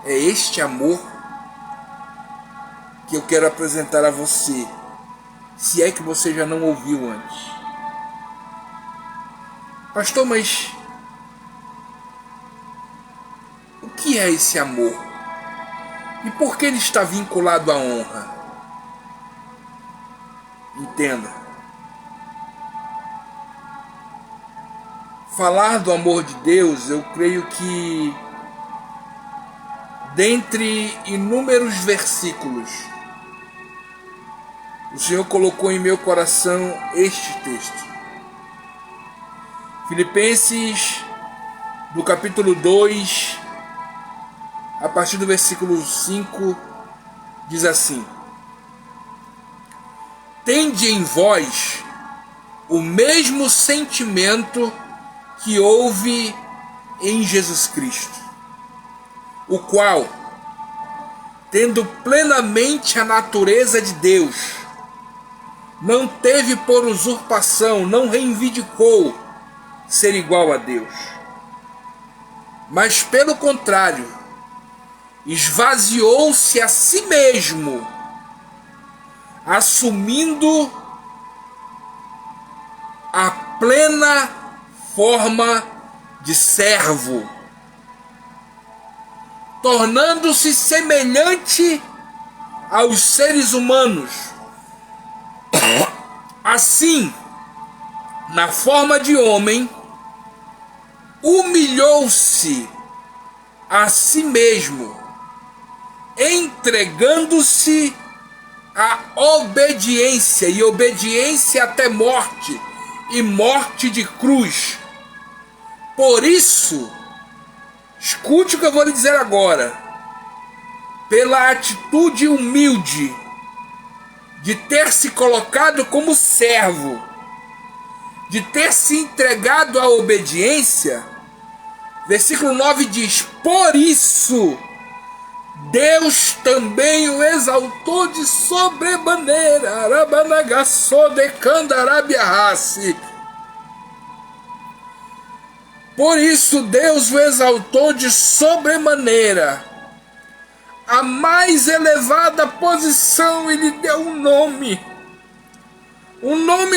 é este amor que eu quero apresentar a você. se é que você já não ouviu antes. Pastor, mas o que é esse amor? E por que ele está vinculado à honra? Entenda. Falar do amor de Deus, eu creio que dentre inúmeros versículos, o Senhor colocou em meu coração este texto. Filipenses, do capítulo 2, a partir do versículo 5, diz assim: Tende em vós o mesmo sentimento que houve em Jesus Cristo, o qual, tendo plenamente a natureza de Deus, não teve por usurpação, não reivindicou ser igual a Deus, mas pelo contrário, esvaziou-se a si mesmo, assumindo a plena forma de servo, tornando-se semelhante aos seres humanos. Assim, na forma de homem, humilhou-se a si mesmo, entregando-se à obediência, e obediência até morte, e morte de cruz. Por isso, escute o que eu vou lhe dizer agora, pela atitude humilde de ter se colocado como servo, de ter se entregado à obediência, versículo 9 diz: por isso Deus também o exaltou de sobremaneira. Por isso Deus o exaltou de sobremaneira, a mais elevada posição, e lhe deu um nome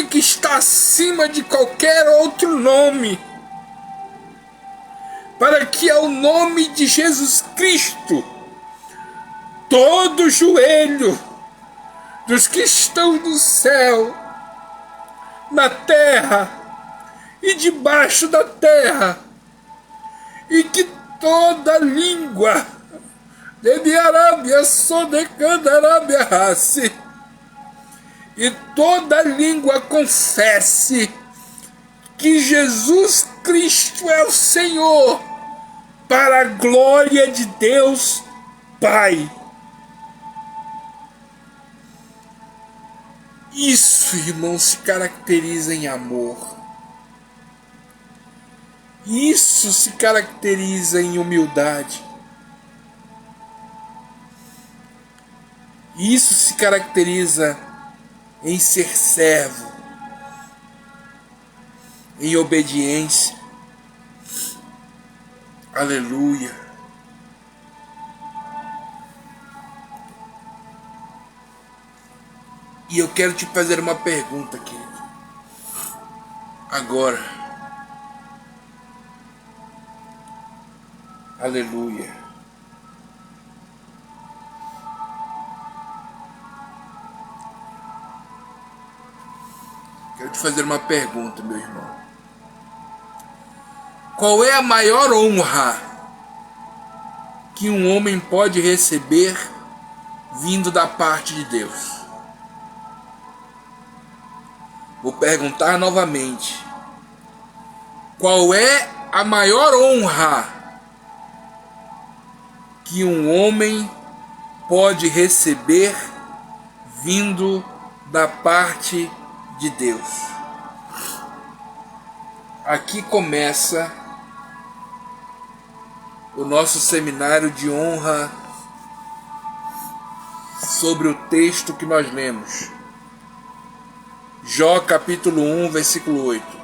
que está acima de qualquer outro nome, para que ao nome de Jesus Cristo todo joelho dos que estão no céu, na terra e debaixo da terra, e que toda língua e toda língua confesse que Jesus Cristo é o Senhor, para a glória de Deus Pai. Isso, irmão, se caracteriza em amor. Isso se caracteriza em humildade. Isso se caracteriza em ser servo, em obediência. Aleluia. E eu quero te fazer uma pergunta, querido. Agora. Aleluia. Quero te fazer uma pergunta, meu irmão. Qual é a maior honra que um homem pode receber vindo da parte de Deus? Vou perguntar novamente. Qual é a maior honra que um homem pode receber vindo da parte de Deus? Aqui começa o nosso seminário de honra sobre o texto que nós lemos. Jó capítulo 1, versículo 8.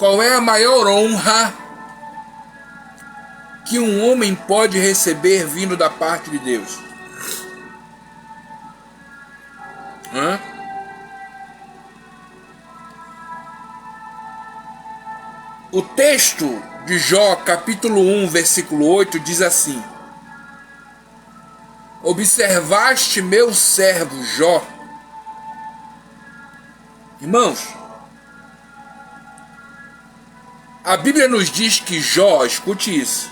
qual é a maior honra que um homem pode receber vindo da parte de Deus? O texto de Jó, capítulo 1, versículo 8, diz assim: observaste meu servo Jó. Irmãos, a Bíblia nos diz que Jó, escute isso,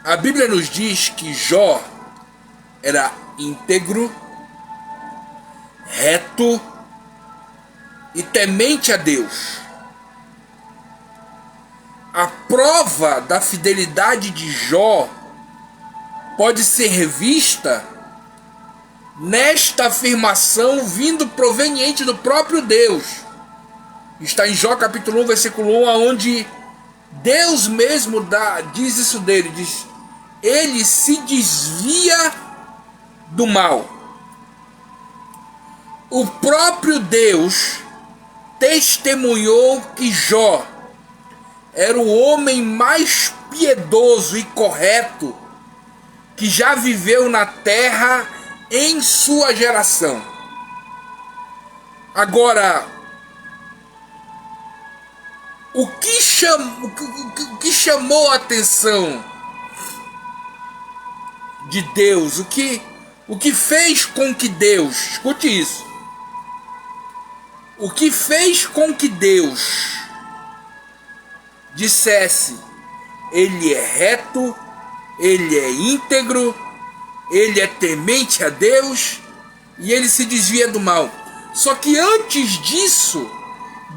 a Bíblia nos diz que Jó era íntegro, reto e temente a Deus. A prova da fidelidade de Jó pode ser vista nesta afirmação vindo proveniente do próprio Deus. Está em Jó capítulo 1, versículo 1, onde Deus mesmo diz isso dele, diz: ele se desvia do mal. O próprio Deus testemunhou que Jó era o homem mais piedoso e correto que já viveu na terra em sua geração. Agora, o que chamou a atenção de Deus, o que fez com que Deus, escute isso, o que fez com que Deus dissesse: ele é reto, ele é íntegro, ele é temente a Deus e ele se desvia do mal. Só que antes disso,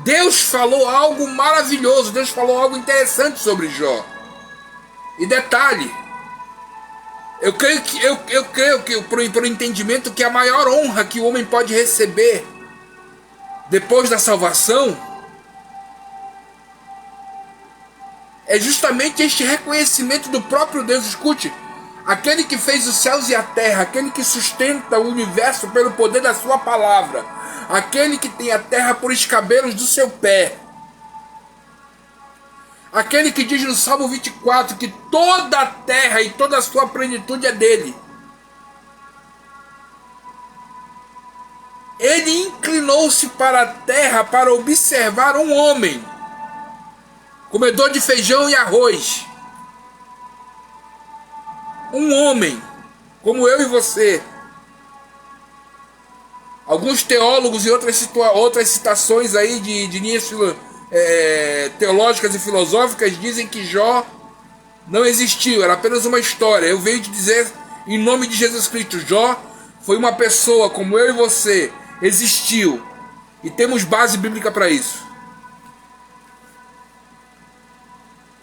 Deus falou algo maravilhoso, Deus falou algo interessante sobre Jó. E detalhe, eu creio que por entendimento que a maior honra que o homem pode receber depois da salvação é justamente este reconhecimento do próprio Deus. Escute, aquele que fez os céus e a terra, aquele que sustenta o universo pelo poder da sua palavra, aquele que tem a terra por escabelos do seu pé, aquele que diz no Salmo 24 que toda a terra e toda a sua plenitude é dele. Ele inclinou-se para a terra para observar um homem, comedor de feijão e arroz. Um homem como eu e você. Alguns teólogos e outras citações aí de linhas teológicas e filosóficas dizem que Jó não existiu, era apenas uma história. Eu venho te dizer, em nome de Jesus Cristo, Jó foi uma pessoa como eu e você, existiu, e temos base bíblica para isso.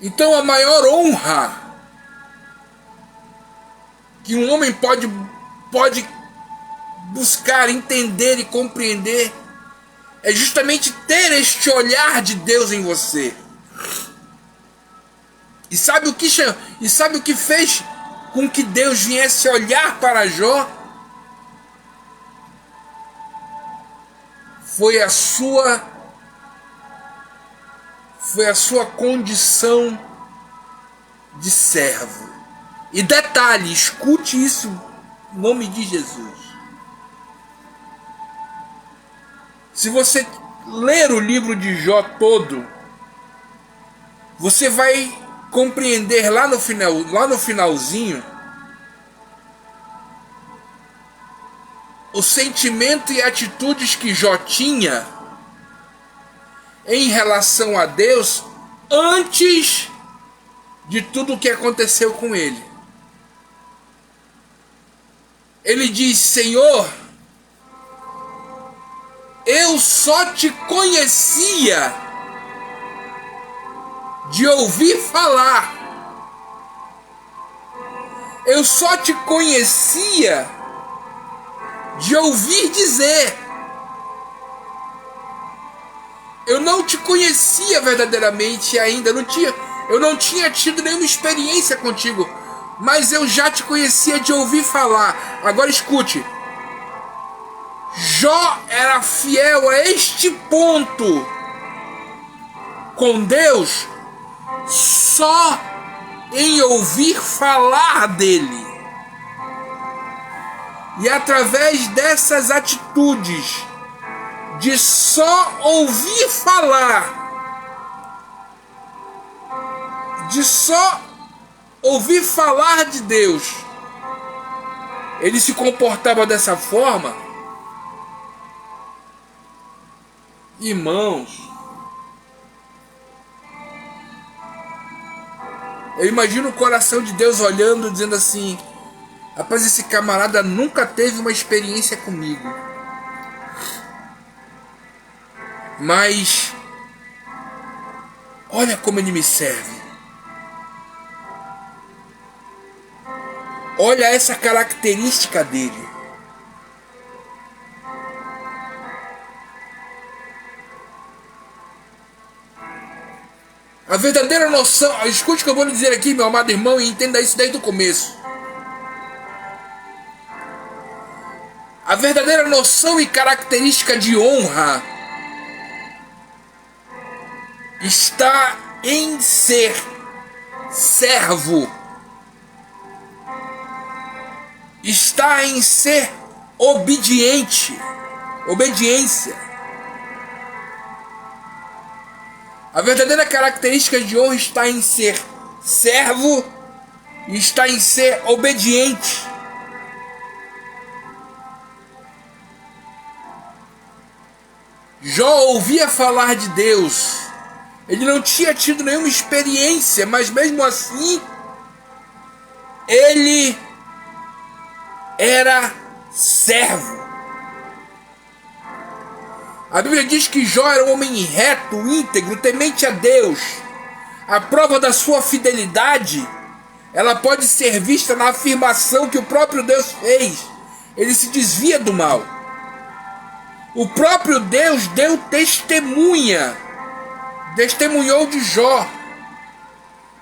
Então a maior honra que um homem pode buscar, entender e compreender é justamente ter este olhar de Deus em você. E sabe o que fez com que Deus viesse olhar para Jó? Foi a sua condição de servo. E detalhe, escute isso em nome de Jesus. Se você ler o livro de Jó todo, você vai compreender lá no finalzinho, o sentimento e atitudes que Jó tinha em relação a Deus antes de tudo o que aconteceu com ele. Ele diz: Senhor, eu só te conhecia de ouvir falar. Eu só te conhecia de ouvir dizer. Eu não te conhecia verdadeiramente ainda. Eu não tinha tido nenhuma experiência contigo. Mas eu já te conhecia de ouvir falar. Agora escute. Jó era fiel a este ponto com Deus só em ouvir falar dele. E através dessas atitudes de só ouvir falar, de só ouvir falar de Deus, ele se comportava dessa forma, irmãos. Eu imagino o coração de Deus olhando, dizendo assim: rapaz, esse camarada nunca teve uma experiência comigo, mas olha como ele me serve. Olha essa característica dele. A verdadeira noção, escute o que eu vou lhe dizer aqui, meu amado irmão, e entenda isso desde o começo. A verdadeira noção e característica de honra está em ser servo, está em ser obediente, obediência. A verdadeira característica de honra está em ser servo e está em ser obediente. Jó ouvia falar de Deus. Ele não tinha tido nenhuma experiência, mas mesmo assim, ele era servo. A Bíblia diz que Jó era um homem reto, íntegro, temente a Deus. A prova da sua fidelidade, ela pode ser vista na afirmação que o próprio Deus fez. Ele se desvia do mal. O próprio Deus deu testemunhou de Jó,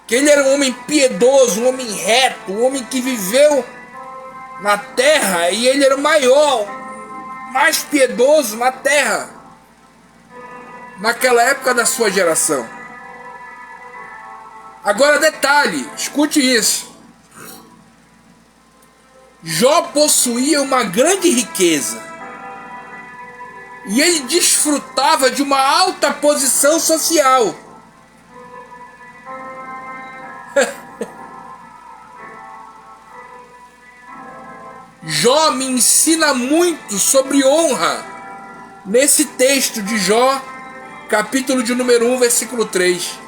que ele era um homem piedoso, um homem reto, um homem que viveu na terra, e ele era o maior, mais piedoso na terra, naquela época da sua geração. Agora detalhe, escute isso. Jó possuía uma grande riqueza, e ele desfrutava de uma alta posição social. Jó me ensina muito sobre honra nesse texto de Jó, capítulo de número 1, versículo 3.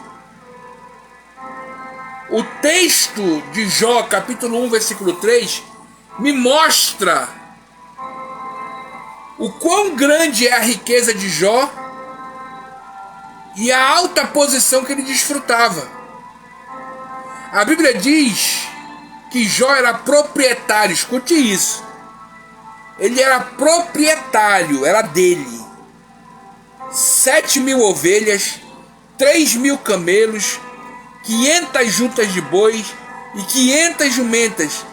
O texto de Jó, capítulo 1, versículo 3, me mostra o quão grande é a riqueza de Jó e a alta posição que ele desfrutava. A Bíblia diz que Jó era proprietário, escute isso. Ele era proprietário, era dele. 7.000 ovelhas, 3.000 camelos, 500 juntas de bois e 500 jumentas.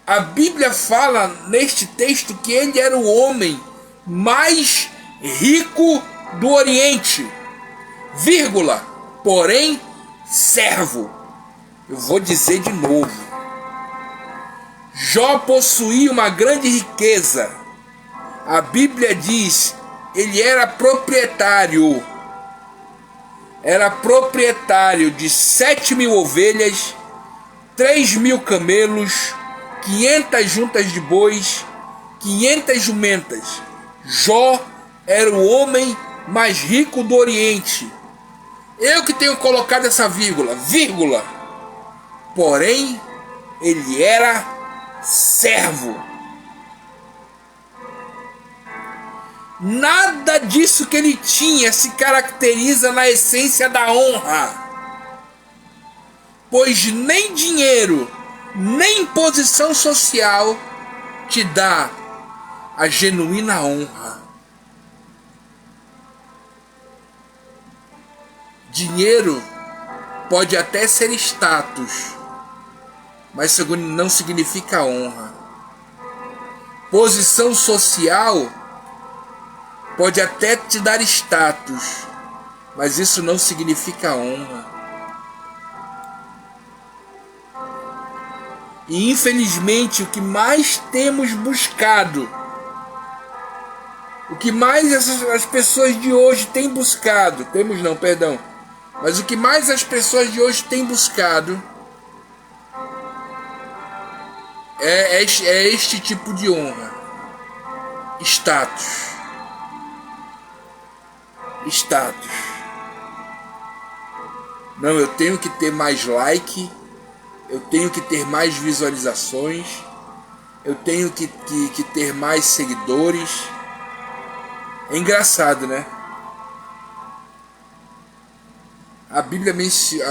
A Bíblia fala neste texto que ele era o homem mais rico do Oriente, vírgula, porém servo. Eu vou dizer de novo. Jó possuía uma grande riqueza. A Bíblia diz, ele era proprietário. Era proprietário de 7.000 ovelhas, 3.000 camelos, 500 juntas de bois, 500 jumentas. Jó era o homem mais rico do Oriente. Eu que tenho colocado essa vírgula. Porém, ele era servo. Nada disso que ele tinha se caracteriza na essência da honra, pois nem dinheiro, nem posição social te dá a genuína honra. Dinheiro pode até ser status, mas não significa honra. Posição social pode até te dar status, Mas isso não significa honra. E infelizmente o que mais temos buscado, o que mais as pessoas de hoje têm buscado, mas o que mais as pessoas de hoje têm buscado é este tipo de honra. Status. Não, eu tenho que ter mais like, eu tenho que ter mais visualizações, eu tenho que ter mais seguidores. É engraçado, né? A Bíblia menciona,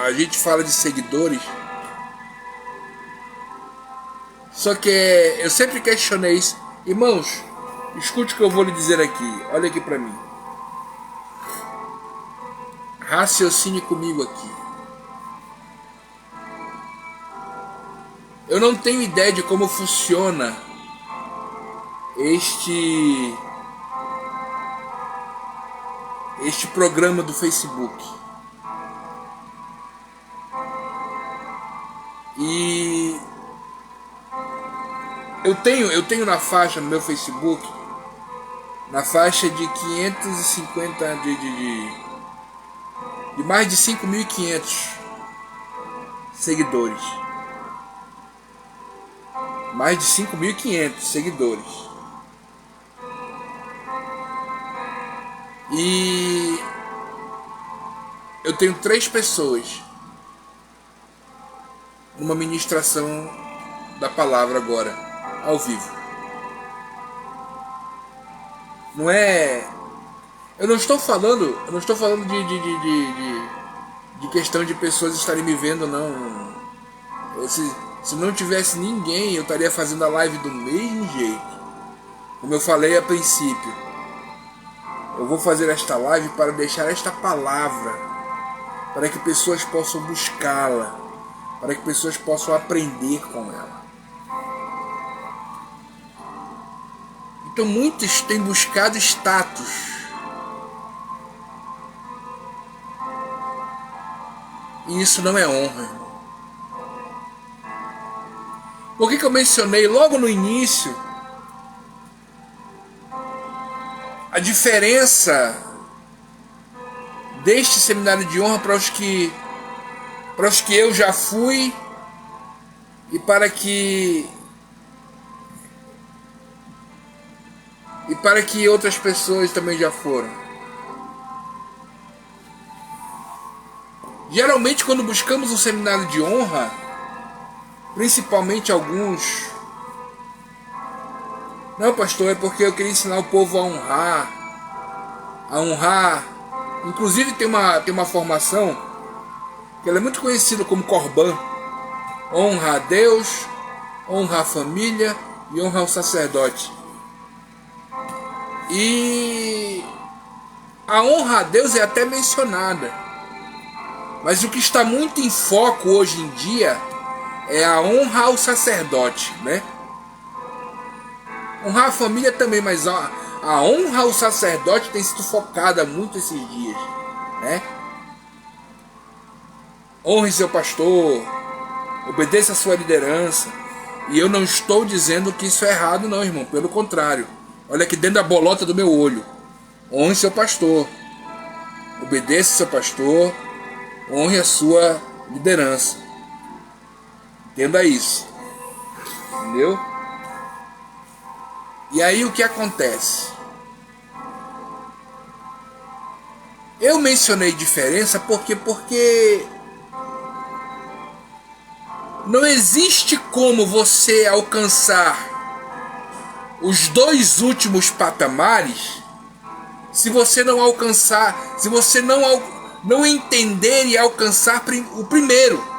a gente fala de seguidores. Só que eu sempre questionei isso. Irmãos, escute o que eu vou lhe dizer aqui. Olha aqui pra mim. Raciocine comigo aqui. Eu não tenho ideia de como funciona este programa do Facebook. E eu tenho na faixa no meu Facebook, na faixa de 550 de mais de 5.500 seguidores. Mais de 5.500 seguidores. E eu tenho 3 pessoas numa ministração da palavra agora, ao vivo. Não é... Eu não estou falando de questão de pessoas estarem me vendo, não. Se não tivesse ninguém, eu estaria fazendo a live do mesmo jeito. Como eu falei a princípio, eu vou fazer esta live para deixar esta palavra, para que pessoas possam buscá-la, para que pessoas possam aprender com ela. Então muitos têm buscado status. E isso não é honra, irmão. Por que eu mencionei logo no início a diferença deste seminário de honra para os que eu já fui e para que outras pessoas também já foram? Geralmente, quando buscamos um seminário de honra, principalmente alguns, não, pastor, é porque eu queria ensinar o povo a honrar. Inclusive tem uma formação que ela é muito conhecida como Corban. Honra a Deus, honra a família e honra ao sacerdote. E a honra a Deus é até mencionada, mas o que está muito em foco hoje em dia é a honra ao sacerdote, né? Honrar a família também, mas a honra ao sacerdote tem sido focada muito esses dias, né? Honre seu pastor, obedeça a sua liderança. E eu não estou dizendo que isso é errado, não, irmão. Pelo contrário. Olha aqui dentro da bolota do meu olho. Honre seu pastor, obedeça seu pastor, honre a sua liderança. Entenda isso. Entendeu? E aí o que acontece? Eu mencionei diferença porque não existe como você alcançar os 2 últimos patamares se você não alcançar, se você não entender e alcançar o primeiro.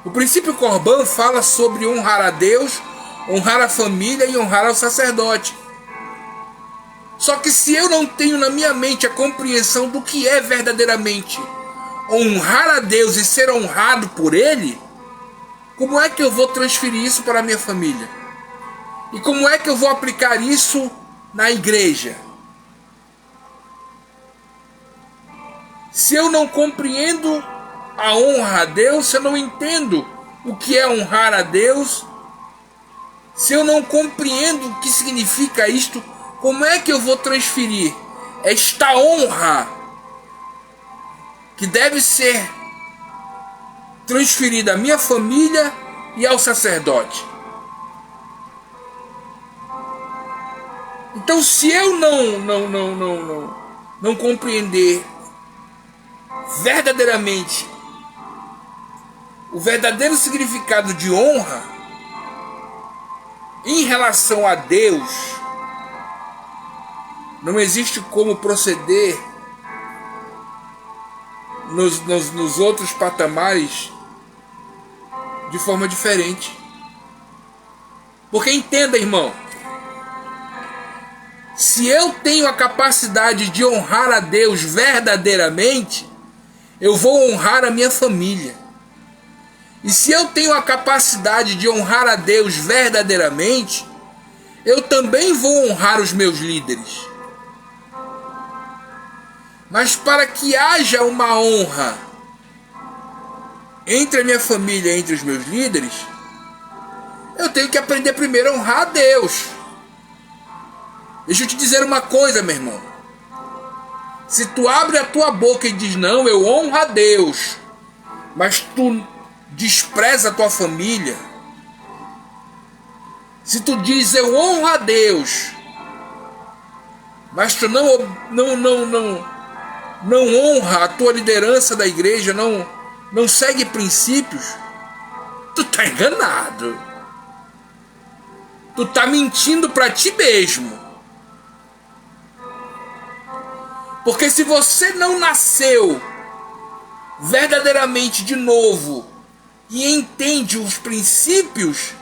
O princípio Corban fala sobre honrar a Deus, honrar a família e honrar ao sacerdote. Só que se eu não tenho na minha mente a compreensão do que é verdadeiramente honrar a Deus e ser honrado por Ele, como é que eu vou transferir isso para a minha família? E como é que eu vou aplicar isso na igreja. Se eu não compreendo a honra a Deus, se eu não entendo o que é honrar a Deus, se eu não compreendo o que significa isto, como é que eu vou transferir esta honra que deve ser transferida à minha família e ao sacerdote? Então, se eu não compreender verdadeiramente o verdadeiro significado de honra em relação a Deus, não existe como proceder nos outros patamares de forma diferente. Porque entenda, irmão, se eu tenho a capacidade de honrar a Deus verdadeiramente, eu vou honrar a minha família. E se eu tenho a capacidade de honrar a Deus verdadeiramente, eu também vou honrar os meus líderes. Mas para que haja uma honra entre a minha família e entre os meus líderes, eu tenho que aprender primeiro a honrar a Deus. Deixa eu te dizer uma coisa, meu irmão. Se tu abre a tua boca e diz, não, eu honro a Deus, mas tu despreza a tua família, se tu diz, eu honro a Deus, mas tu não honra a tua liderança da igreja, não segue princípios, tu tá enganado. Tu tá mentindo para ti mesmo. Porque se você não nasceu verdadeiramente de novo e entende os princípios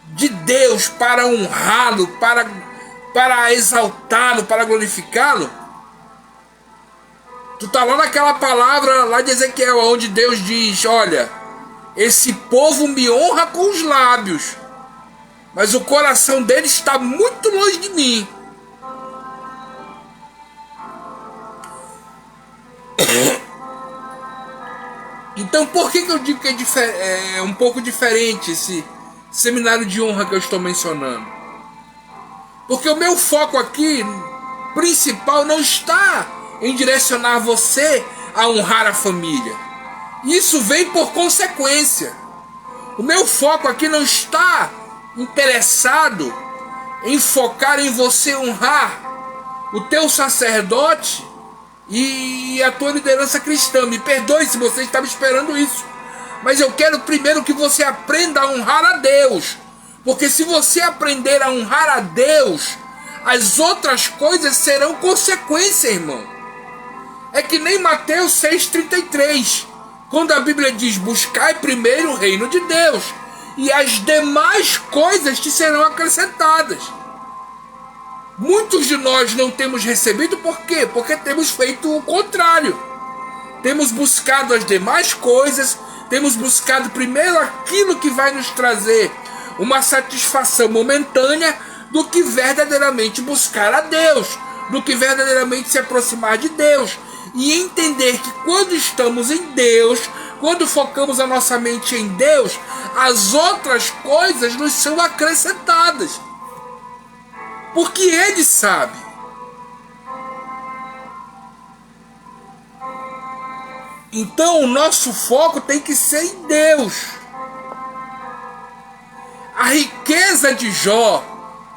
de Deus para honrá-lo, para exaltá-lo, para glorificá-lo, tu tá lá naquela palavra lá de Ezequiel, onde Deus diz, olha, esse povo me honra com os lábios, mas o coração dele está muito longe de mim. Então por que eu digo que é um pouco diferente esse seminário de honra que eu estou mencionando? Porque o meu foco aqui principal não está em direcionar você a honrar a família. Isso vem por consequência. O meu foco aqui não está interessado em focar em você honrar o teu sacerdote e a tua liderança cristã. Me perdoe se você estava esperando isso, mas eu quero primeiro que você aprenda a honrar a Deus, porque se você aprender a honrar a Deus, as outras coisas serão consequência, irmão. É que nem Mateus 6,33, quando a Bíblia diz, buscai primeiro o reino de Deus, e as demais coisas te serão acrescentadas. Muitos de nós não temos recebido, por quê? Porque temos feito o contrário. Temos buscado as demais coisas, temos buscado primeiro aquilo que vai nos trazer uma satisfação momentânea, do que verdadeiramente buscar a Deus, do que verdadeiramente se aproximar de Deus. E entender que quando estamos em Deus, quando focamos a nossa mente em Deus, as outras coisas nos são acrescentadas. Porque Ele sabe. Então o nosso foco tem que ser em Deus. A riqueza de Jó,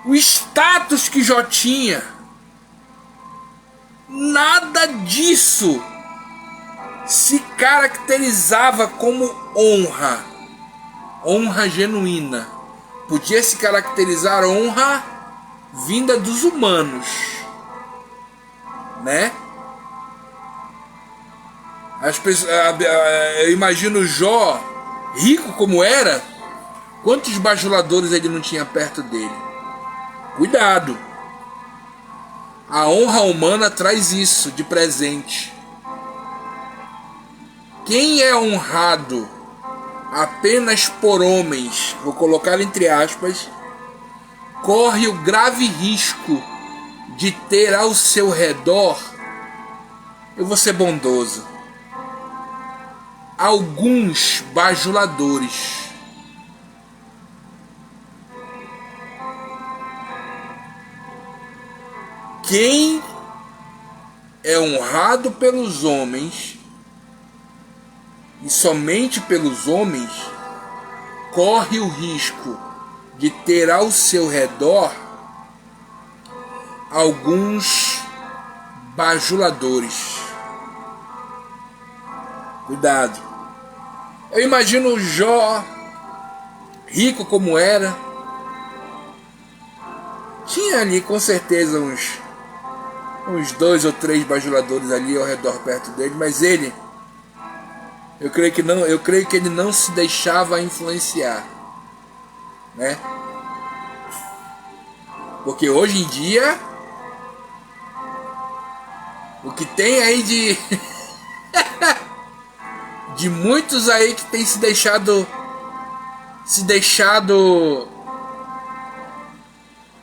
o status que Jó tinha, nada disso se caracterizava como honra. Honra genuína. Podia se caracterizar honra vinda dos humanos, né? As pessoas, eu imagino Jó, rico como era, quantos bajuladores ele não tinha perto dele. Cuidado. A honra humana traz isso de presente. Quem é honrado apenas por homens, vou colocar entre aspas, corre o grave risco de ter ao seu redor, eu vou ser bondoso, alguns bajuladores. Quem é honrado pelos homens, e somente pelos homens, corre o risco de ter ao seu redor alguns bajuladores. Cuidado. Eu imagino Jó, rico como era, tinha ali com certeza uns 2 ou 3 bajuladores ali ao redor perto dele, mas ele, eu creio que ele não se deixava influenciar, né? Porque hoje em dia o que tem aí de de muitos aí que tem se deixado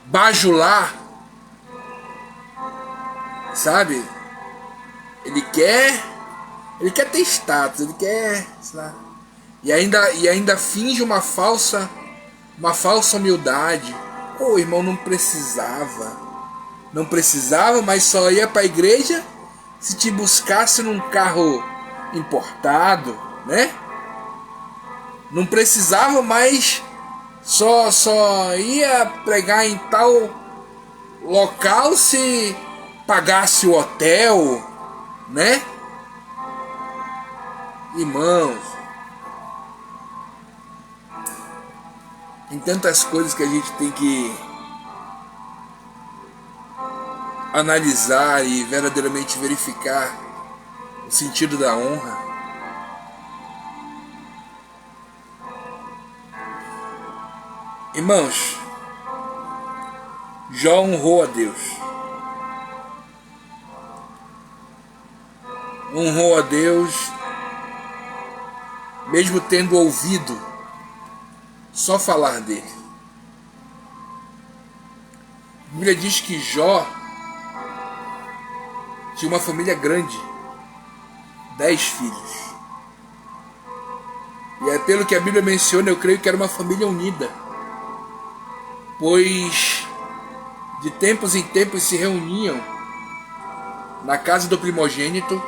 bajular, sabe? Ele quer ter status, ele quer, sei lá, e ainda finge uma falsa humildade. O irmão não precisava, mas só ia para a igreja se te buscasse num carro importado, né? Não precisava, mas só ia pregar em tal local se pagasse o hotel, né? Irmãos, tem tantas coisas que a gente tem que analisar e verdadeiramente verificar o sentido da honra. Irmãos, Jó honrou a Deus. Honrou a Deus, mesmo tendo ouvido só falar dele. A Bíblia diz que Jó tinha uma família grande, 10 filhos. E é pelo que a Bíblia menciona, eu creio que era uma família unida, pois de tempos em tempos se reuniam na casa do primogênito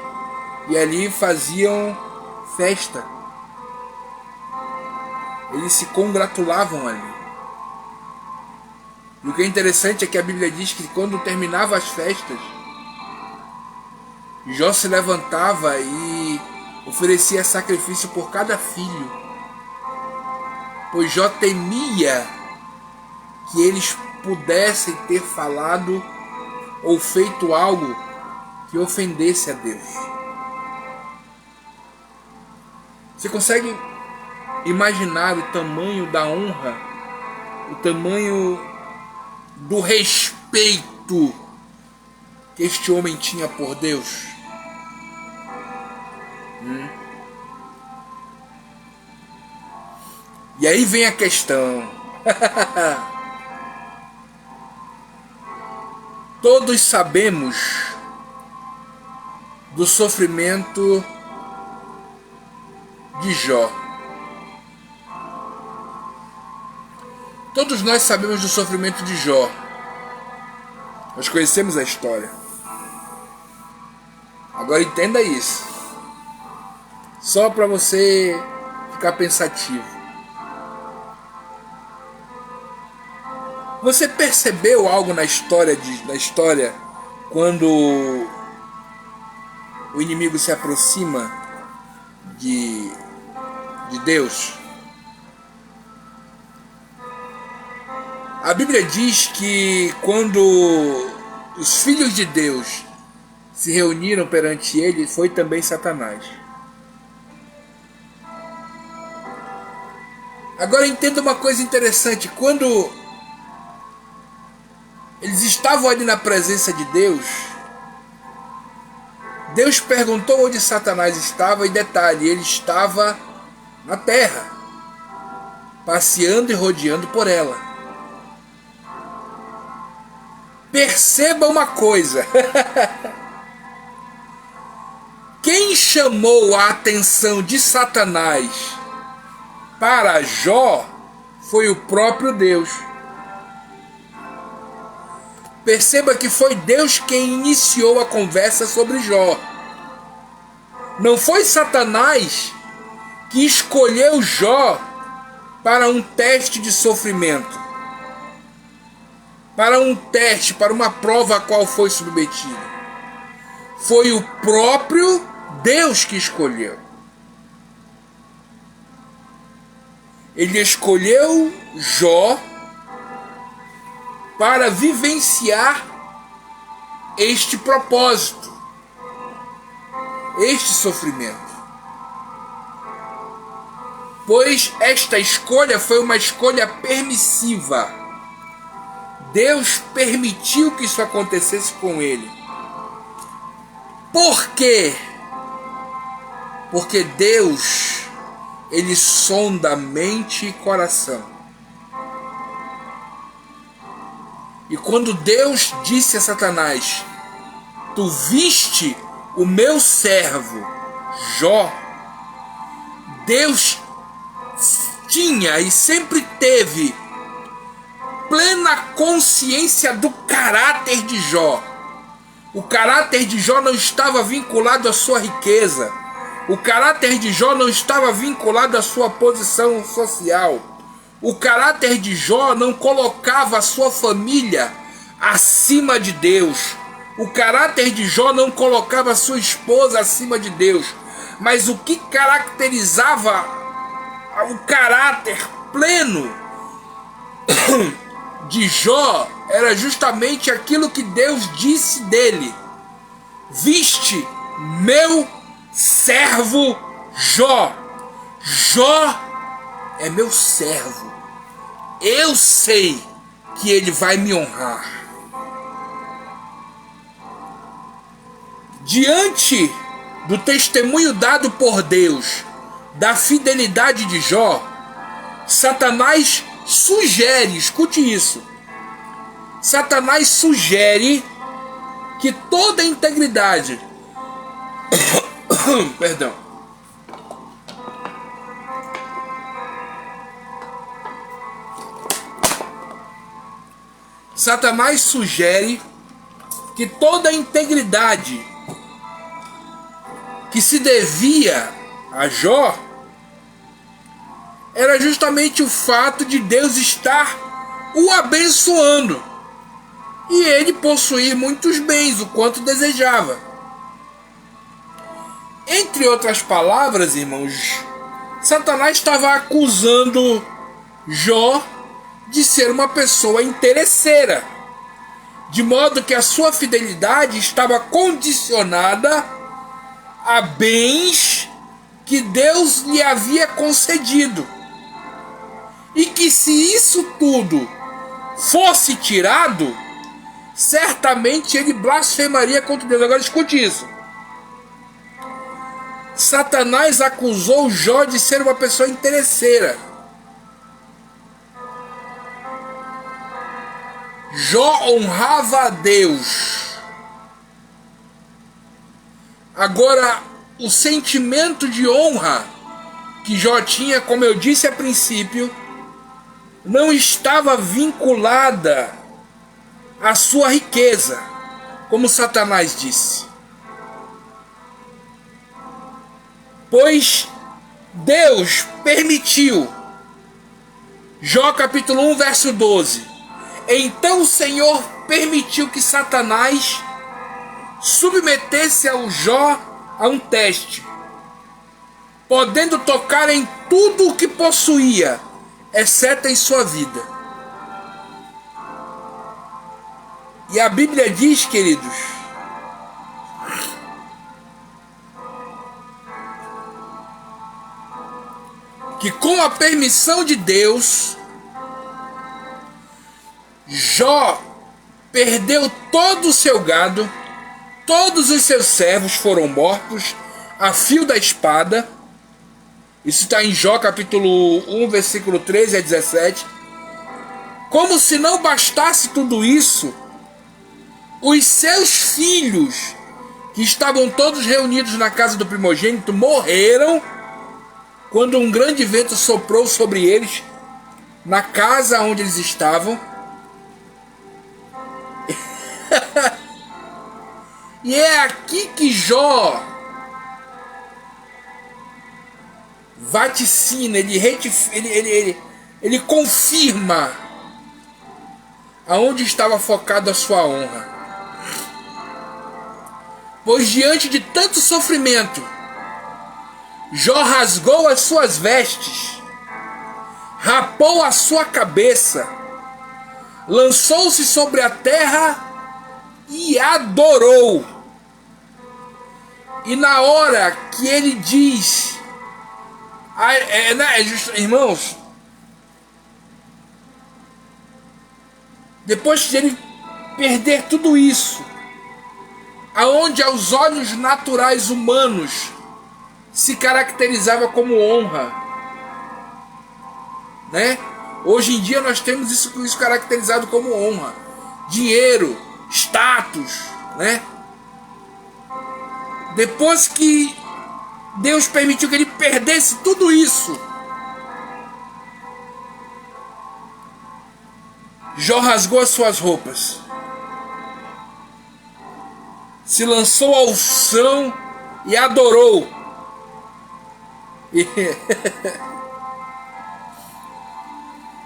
e ali faziam festa. Eles se congratulavam ali. E o que é interessante é que a Bíblia diz que quando terminavam as festas, Jó se levantava e oferecia sacrifício por cada filho, pois Jó temia que eles pudessem ter falado ou feito algo que ofendesse a Deus. Você consegue imaginar o tamanho da honra, o tamanho do respeito que este homem tinha por Deus? E aí vem a questão. Todos sabemos do sofrimento de Jó. Todos nós sabemos do sofrimento de Jó. Nós conhecemos a história. Agora entenda isso. Só para você ficar pensativo. Você percebeu algo na história quando o inimigo se aproxima de Deus? A Bíblia diz que quando os filhos de Deus se reuniram perante ele, foi também Satanás. Agora entenda uma coisa interessante. Quando eles estavam ali na presença de Deus, Deus perguntou onde Satanás estava, e detalhe, ele estava na terra, passeando e rodeando por ela. Perceba uma coisa. Quem chamou a atenção de Satanás para Jó foi o próprio Deus. Perceba que foi Deus quem iniciou a conversa sobre Jó. Não foi Satanás que escolheu Jó para um teste de sofrimento, para um teste, para uma prova a qual foi submetido. Foi o próprio Deus que escolheu. Ele escolheu Jó para vivenciar este propósito, este sofrimento. Pois esta escolha foi uma escolha permissiva. Deus permitiu que isso acontecesse com ele. Por quê? Porque Deus, ele sonda mente e coração. E quando Deus disse a Satanás: tu viste o meu servo Jó, Deus tinha e sempre teve plena consciência do caráter de Jó. O caráter de Jó não estava vinculado à sua riqueza. O caráter de Jó não estava vinculado à sua posição social. O caráter de Jó não colocava a sua família acima de Deus. O caráter de Jó não colocava a sua esposa acima de Deus. Mas o que caracterizava o caráter pleno de Jó era justamente aquilo que Deus disse dele: viste meu servo Jó. Jó é meu servo. Eu sei que ele vai me honrar. Diante do testemunho dado por Deus da fidelidade de Jó, Satanás sugere, escute isso, Satanás sugere que toda a integridade perdão, Satanás sugere que toda a integridade que se devia a Jó era justamente o fato de Deus estar o abençoando e ele possuir muitos bens, o quanto desejava. Entre outras palavras, irmãos, Satanás estava acusando Jó de ser uma pessoa interesseira, de modo que a sua fidelidade estava condicionada a bens que Deus lhe havia concedido, e que se isso tudo fosse tirado, certamente ele blasfemaria contra Deus. Agora escute isso. Satanás acusou Jó de ser uma pessoa interesseira. Jó honrava a Deus. Agora, o sentimento de honra que Jó tinha, como eu disse a princípio, não estava vinculada à sua riqueza, como Satanás disse. Pois Deus permitiu, Jó capítulo 1, verso 12, então o Senhor permitiu que Satanás submetesse ao Jó a um teste, podendo tocar em tudo o que possuía, exceto em sua vida. E a Bíblia diz, queridos, que com a permissão de Deus, Jó perdeu todo o seu gado, todos os seus servos foram mortos a fio da espada. Isso está em Jó capítulo 1, versículo 13 a 17. Como se não bastasse tudo isso, Os seus filhos, que estavam todos reunidos na casa do primogênito, morreram quando um grande vento soprou sobre eles, na casa onde eles estavam. E é aqui que Jó vaticina, ele confirma aonde estava focado a sua honra. Pois diante de tanto sofrimento, Jó rasgou as suas vestes, rapou a sua cabeça, lançou-se sobre a terra e adorou. E na hora que ele diz, irmãos, depois de ele perder tudo isso, aonde aos olhos naturais humanos se caracterizava como honra, né? Hoje em dia nós temos isso caracterizado como honra, dinheiro, status, né? Depois que Deus permitiu que ele perdesse tudo isso, Jó rasgou as suas roupas, se lançou ao chão e adorou.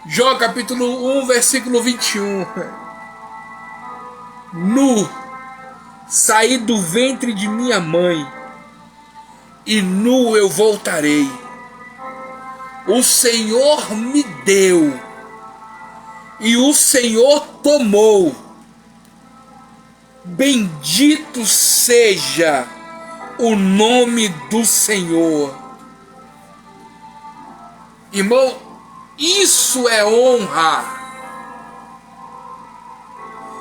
Jó capítulo 1, versículo 21. Nu saí do ventre de minha mãe, e nu eu voltarei. O Senhor me deu, e o Senhor tomou. Bendito seja o nome do Senhor. Irmão, isso é honra.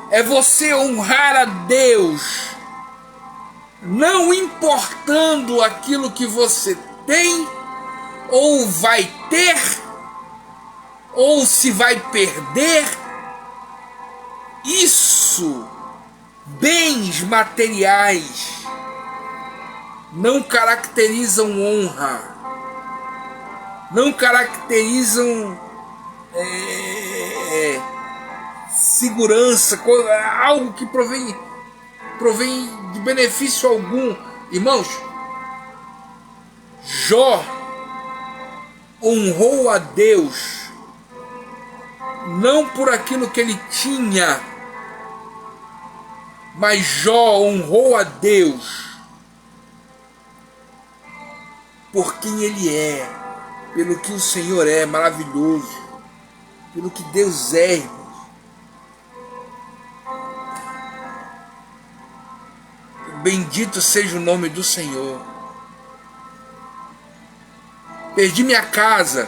É você honrar a Deus, não importando aquilo que você tem, ou vai ter, ou se vai perder. Isso, bens materiais, não caracterizam honra, não caracterizam segurança, algo que provém de benefício algum. Irmãos, Jó honrou a Deus não por aquilo que ele tinha, mas Jó honrou a Deus por quem ele é, pelo que o Senhor é maravilhoso, pelo que Deus é, irmão. Bendito seja o nome do Senhor. Perdi minha casa,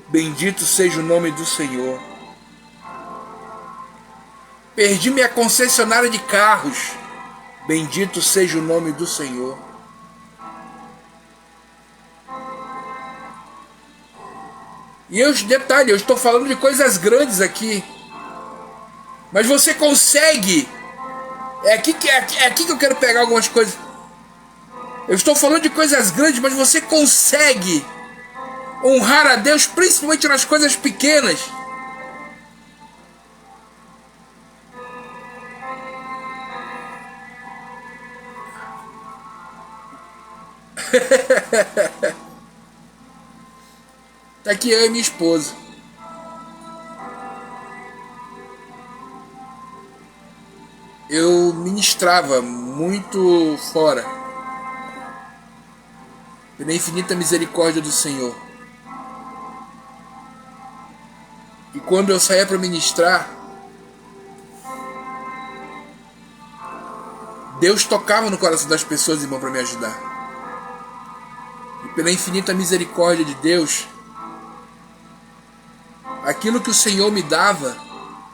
bendito seja o nome do Senhor. Perdi minha concessionária de carros, bendito seja o nome do Senhor. E detalhe, eu estou falando de coisas grandes aqui, mas você consegue. É aqui que eu quero pegar algumas coisas. Eu estou falando de coisas grandes, mas você consegue honrar a Deus, principalmente nas coisas pequenas. Tá aqui eu e minha esposa. Eu ministrava muito fora, pela infinita misericórdia do Senhor. E quando eu saía para ministrar, Deus tocava no coração das pessoas, irmão, para me ajudar. E pela infinita misericórdia de Deus, aquilo que o Senhor me dava,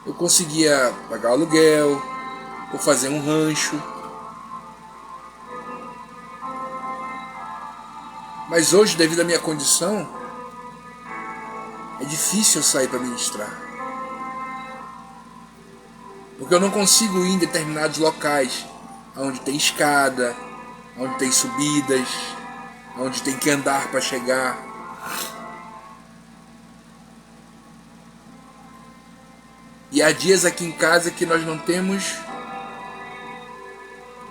eu conseguia pagar o aluguel, ou fazer um rancho. Mas hoje, devido à minha condição, é difícil eu sair para ministrar. Porque eu não consigo ir em determinados locais onde tem escada, onde tem subidas, onde tem que andar para chegar. E há dias aqui em casa que nós não temos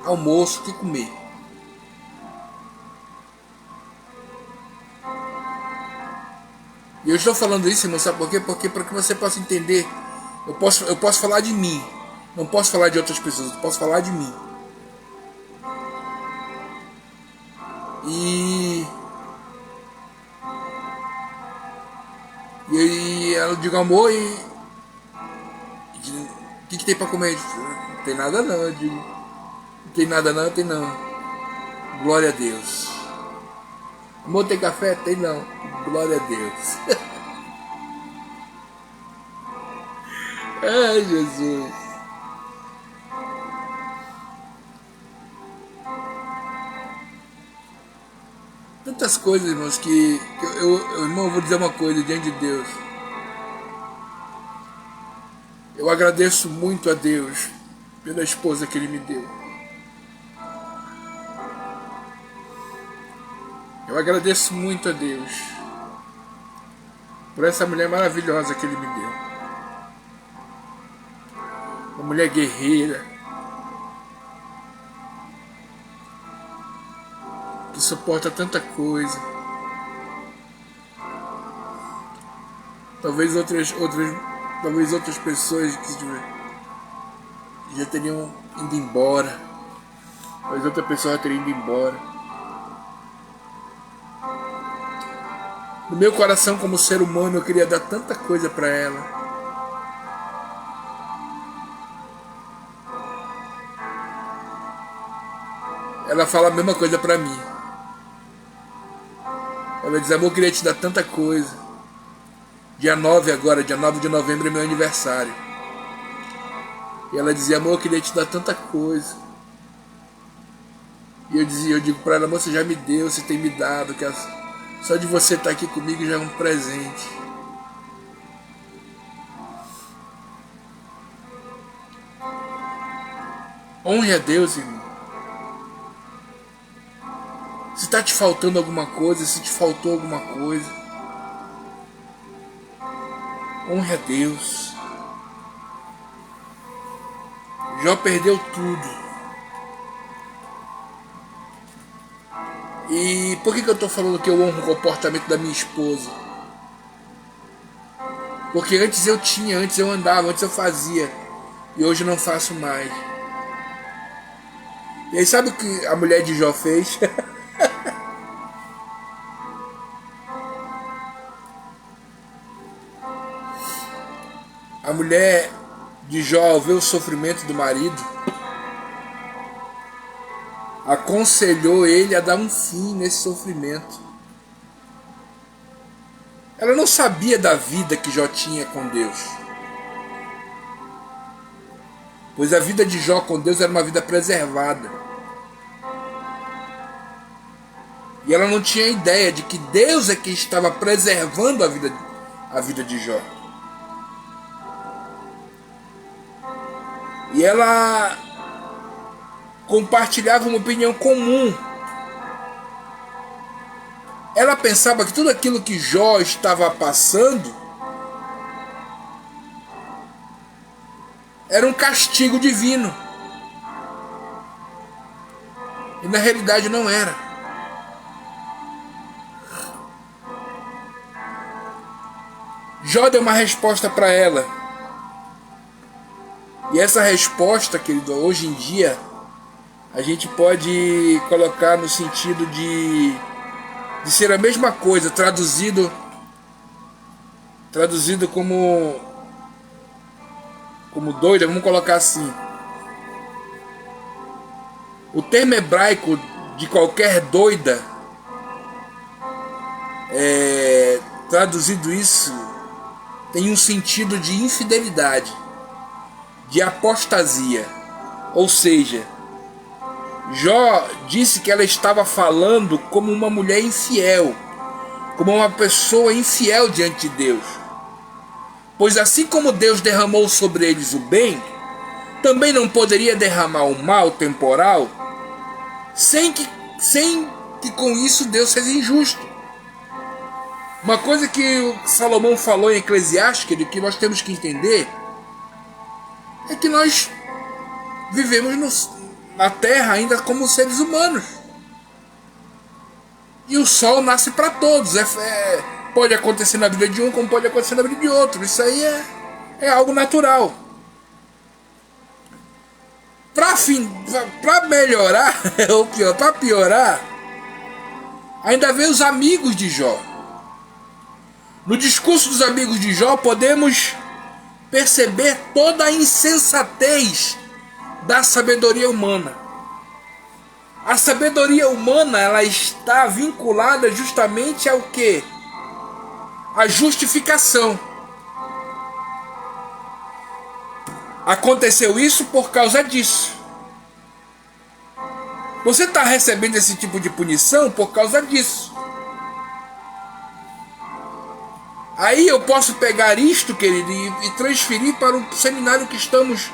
almoço, o que comer. E eu estou falando isso, irmão, sabe por quê? Porque para que você possa entender, eu posso falar de mim, não posso falar de outras pessoas, eu posso falar de mim. E ela digo, amor, o que tem para comer? Não tem nada não, eu digo, não tem nada não, tem não. Glória a Deus. Amor, tem café? Tem não. Glória a Deus. Ai, Jesus. Tantas coisas, irmãos, que irmão, eu vou dizer uma coisa diante de Deus. Eu agradeço muito a Deus pela esposa que Ele me deu. Eu agradeço muito a Deus por essa mulher maravilhosa que Ele me deu. Uma mulher guerreira, que suporta tanta coisa. Talvez outras pessoas que já teriam ido embora. Talvez outra pessoa já teria ido embora. No meu coração, como ser humano, eu queria dar tanta coisa para ela. Ela fala a mesma coisa para mim. Ela diz, amor, eu queria te dar tanta coisa. Dia 9 agora, dia 9 de novembro é meu aniversário. E ela dizia, amor, eu queria te dar tanta coisa. E eu digo para ela, amor, você já me deu, você tem me dado, que só de você estar aqui comigo já é um presente. Honre a Deus, irmão. Se está te faltando alguma coisa, se te faltou alguma coisa, honre a Deus. Jó perdeu tudo. E por que eu estou falando que eu honro o comportamento da minha esposa? Porque antes eu andava, antes eu fazia. E hoje eu não faço mais. E aí sabe o que a mulher de Jó fez? A mulher de Jó, ao ver o sofrimento do marido, aconselhou ele a dar um fim nesse sofrimento. Ela não sabia da vida que Jó tinha com Deus. Pois a vida de Jó com Deus era uma vida preservada. E ela não tinha ideia de que Deus é que estava preservando a vida de Jó. E ela compartilhava uma opinião comum. Ela pensava que tudo aquilo que Jó estava passando era um castigo divino. E na realidade não era. Jó deu uma resposta para ela. E essa resposta, querido, hoje em dia, a gente pode colocar no sentido de ser a mesma coisa, traduzido como doida, vamos colocar assim. O termo hebraico de qualquer doida, traduzido isso, tem um sentido de infidelidade, de apostasia. Ou seja, Jó disse que ela estava falando como uma mulher infiel, como uma pessoa infiel diante de Deus. Pois assim como Deus derramou sobre eles o bem, também não poderia derramar um mal temporal sem que com isso Deus seja injusto. Uma coisa que o Salomão falou em Eclesiastes, que nós temos que entender, é que nós vivemos na Terra ainda como seres humanos. E o sol nasce para todos. Pode acontecer na vida de um, como pode acontecer na vida de outro. Isso aí é algo natural. Para melhorar, ou pior, para piorar, ainda vem os amigos de Jó. No discurso dos amigos de Jó, podemos perceber toda a insensatez da sabedoria humana. A sabedoria humana, ela está vinculada justamente ao quê? A justificação. Aconteceu isso por causa disso. Você está recebendo esse tipo de punição por causa disso. Aí eu posso pegar isto, querido, e transferir para o seminário que estamos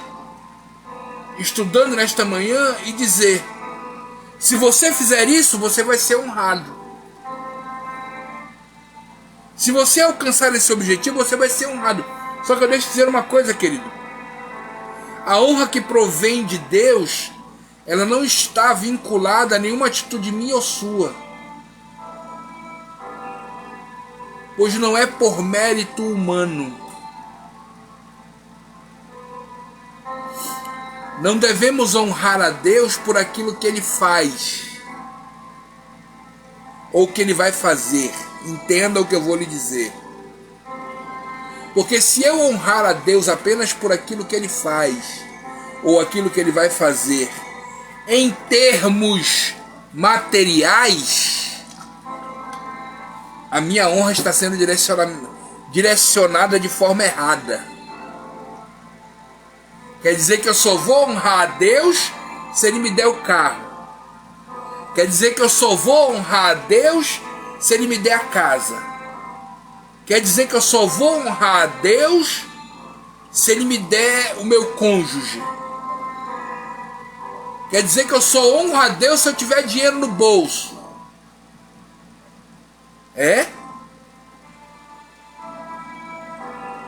estudando nesta manhã e dizer: se você fizer isso, você vai ser honrado. Se você alcançar esse objetivo, você vai ser honrado. Só que eu deixo dizer uma coisa, querido. A honra que provém de Deus, ela não está vinculada a nenhuma atitude minha ou sua. Pois não é por mérito humano. Não devemos honrar a Deus por aquilo que Ele faz, ou que Ele vai fazer. Entenda o que eu vou lhe dizer. Porque se eu honrar a Deus apenas por aquilo que Ele faz, ou aquilo que Ele vai fazer, em termos materiais, a minha honra está sendo direcionada de forma errada. Quer dizer que eu só vou honrar a Deus se Ele me der o carro. Quer dizer que eu só vou honrar a Deus se Ele me der a casa. Quer dizer que eu só vou honrar a Deus se Ele me der o meu cônjuge. Quer dizer que eu só honro a Deus se eu tiver dinheiro no bolso.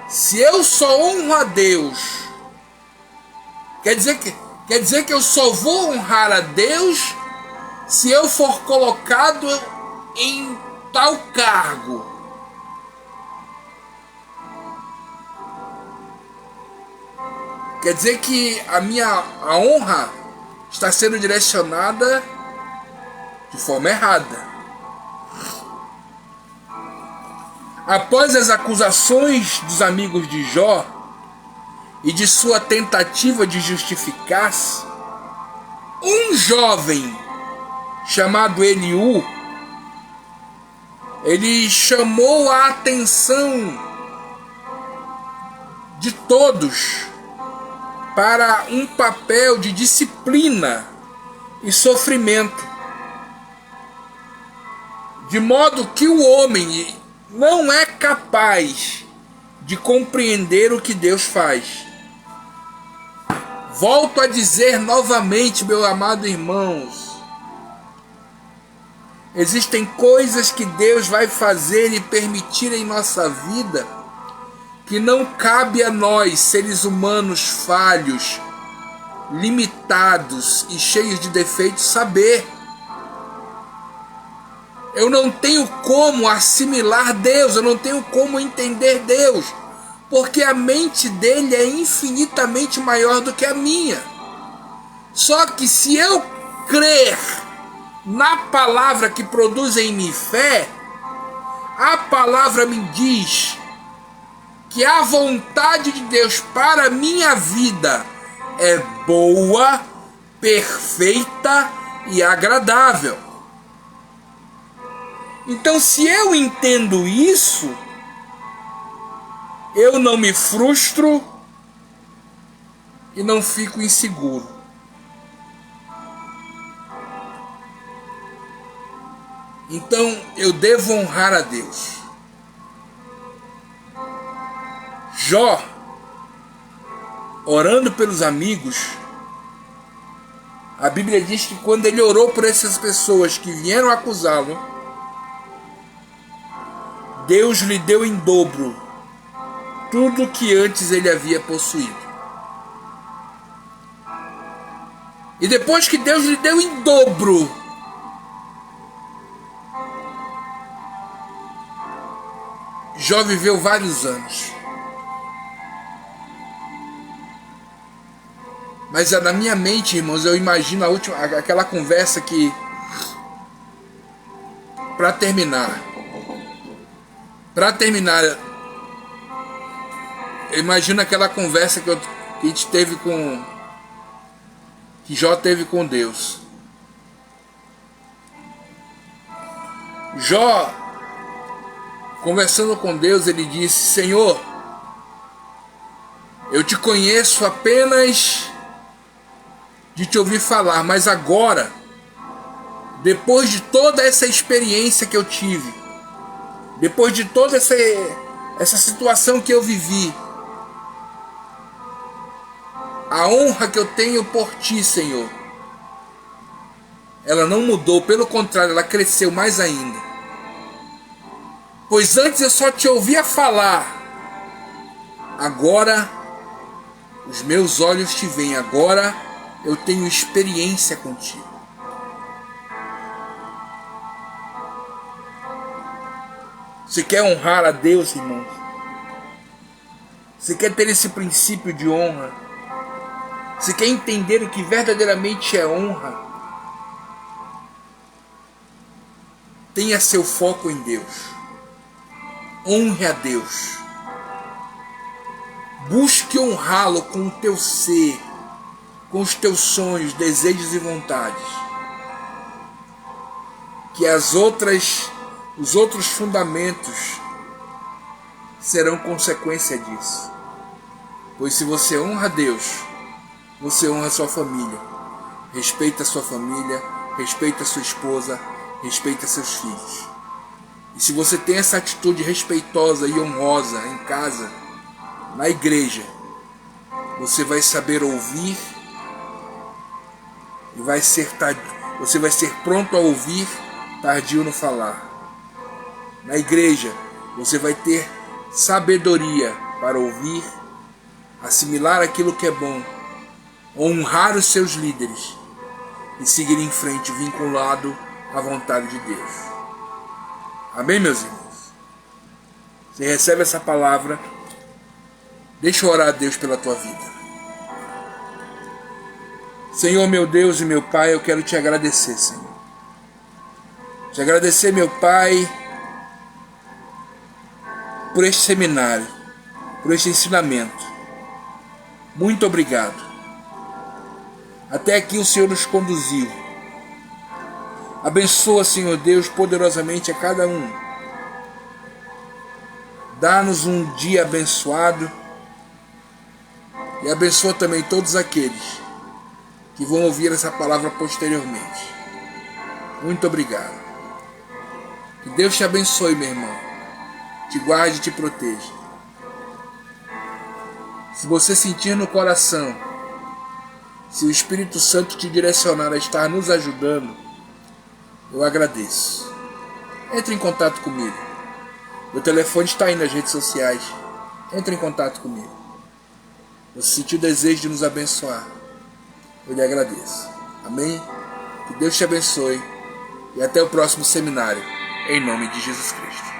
Se eu só honro a Deus, quer dizer que eu só vou honrar a Deus se eu for colocado em tal cargo. Quer dizer que a honra está sendo direcionada de forma errada. Após as acusações dos amigos de Jó e de sua tentativa de justificar-se, um jovem chamado Eliú, ele chamou a atenção de todos para um papel de disciplina e sofrimento, de modo que o homem não é capaz de compreender o que Deus faz. Volto a dizer novamente, meus amados irmãos, existem coisas que Deus vai fazer e permitir em nossa vida que não cabe a nós, seres humanos falhos, limitados e cheios de defeitos, saber. Eu não tenho como assimilar Deus, eu não tenho como entender Deus, porque a mente dele é infinitamente maior do que a minha. Só que se eu crer na palavra que produz em mim fé, a palavra me diz que a vontade de Deus para a minha vida é boa, perfeita e agradável. Então, se eu entendo isso, eu não me frustro e não fico inseguro. Então, eu devo honrar a Deus. Jó, orando pelos amigos, a Bíblia diz que quando ele orou por essas pessoas que vieram acusá-lo, Deus lhe deu em dobro tudo que antes ele havia possuído. E depois que Deus lhe deu em dobro, Jó viveu vários anos. Mas na minha mente, irmãos, eu imagino aquela conversa que, para terminar, eu imagino aquela conversa que a gente teve que Jó teve com Deus. Jó, conversando com Deus, ele disse: Senhor, eu te conheço apenas de te ouvir falar, mas agora, depois de toda essa experiência que eu tive, depois de toda essa situação que eu vivi, a honra que eu tenho por ti, Senhor, ela não mudou, pelo contrário, ela cresceu mais ainda. Pois antes eu só te ouvia falar, agora os meus olhos te veem, agora eu tenho experiência contigo. Você quer honrar a Deus, irmãos? Você quer ter esse princípio de honra? Você quer entender o que verdadeiramente é honra? Tenha seu foco em Deus. Honre a Deus. Busque honrá-lo com o teu ser, com os teus sonhos, desejos e vontades. Que os outros fundamentos serão consequência disso. Pois se você honra a Deus, você honra a sua família. Respeita a sua família, respeita a sua esposa, respeita seus filhos. E se você tem essa atitude respeitosa e honrosa em casa, na igreja, você vai saber ouvir e você vai ser pronto a ouvir, tardio no falar. Na igreja, você vai ter sabedoria para ouvir, assimilar aquilo que é bom, honrar os seus líderes e seguir em frente vinculado à vontade de Deus. Amém, meus irmãos? Você recebe essa palavra, deixa eu orar a Deus pela tua vida. Senhor, meu Deus e meu Pai, eu quero te agradecer, Senhor. Te agradecer, meu Pai, por este seminário, por este ensinamento. Muito obrigado. Até aqui o Senhor nos conduziu. Abençoa, Senhor Deus, poderosamente a cada um. Dá-nos um dia abençoado e abençoa também todos aqueles que vão ouvir essa palavra posteriormente. Muito obrigado. Que Deus te abençoe, meu irmão. Te guarde e te proteja. Se você sentir no coração, se o Espírito Santo te direcionar a estar nos ajudando, eu agradeço. Entre em contato comigo. Meu telefone está aí nas redes sociais. Entre em contato comigo. Se sentir o desejo de nos abençoar, eu lhe agradeço. Amém? Que Deus te abençoe. E até o próximo seminário. Em nome de Jesus Cristo.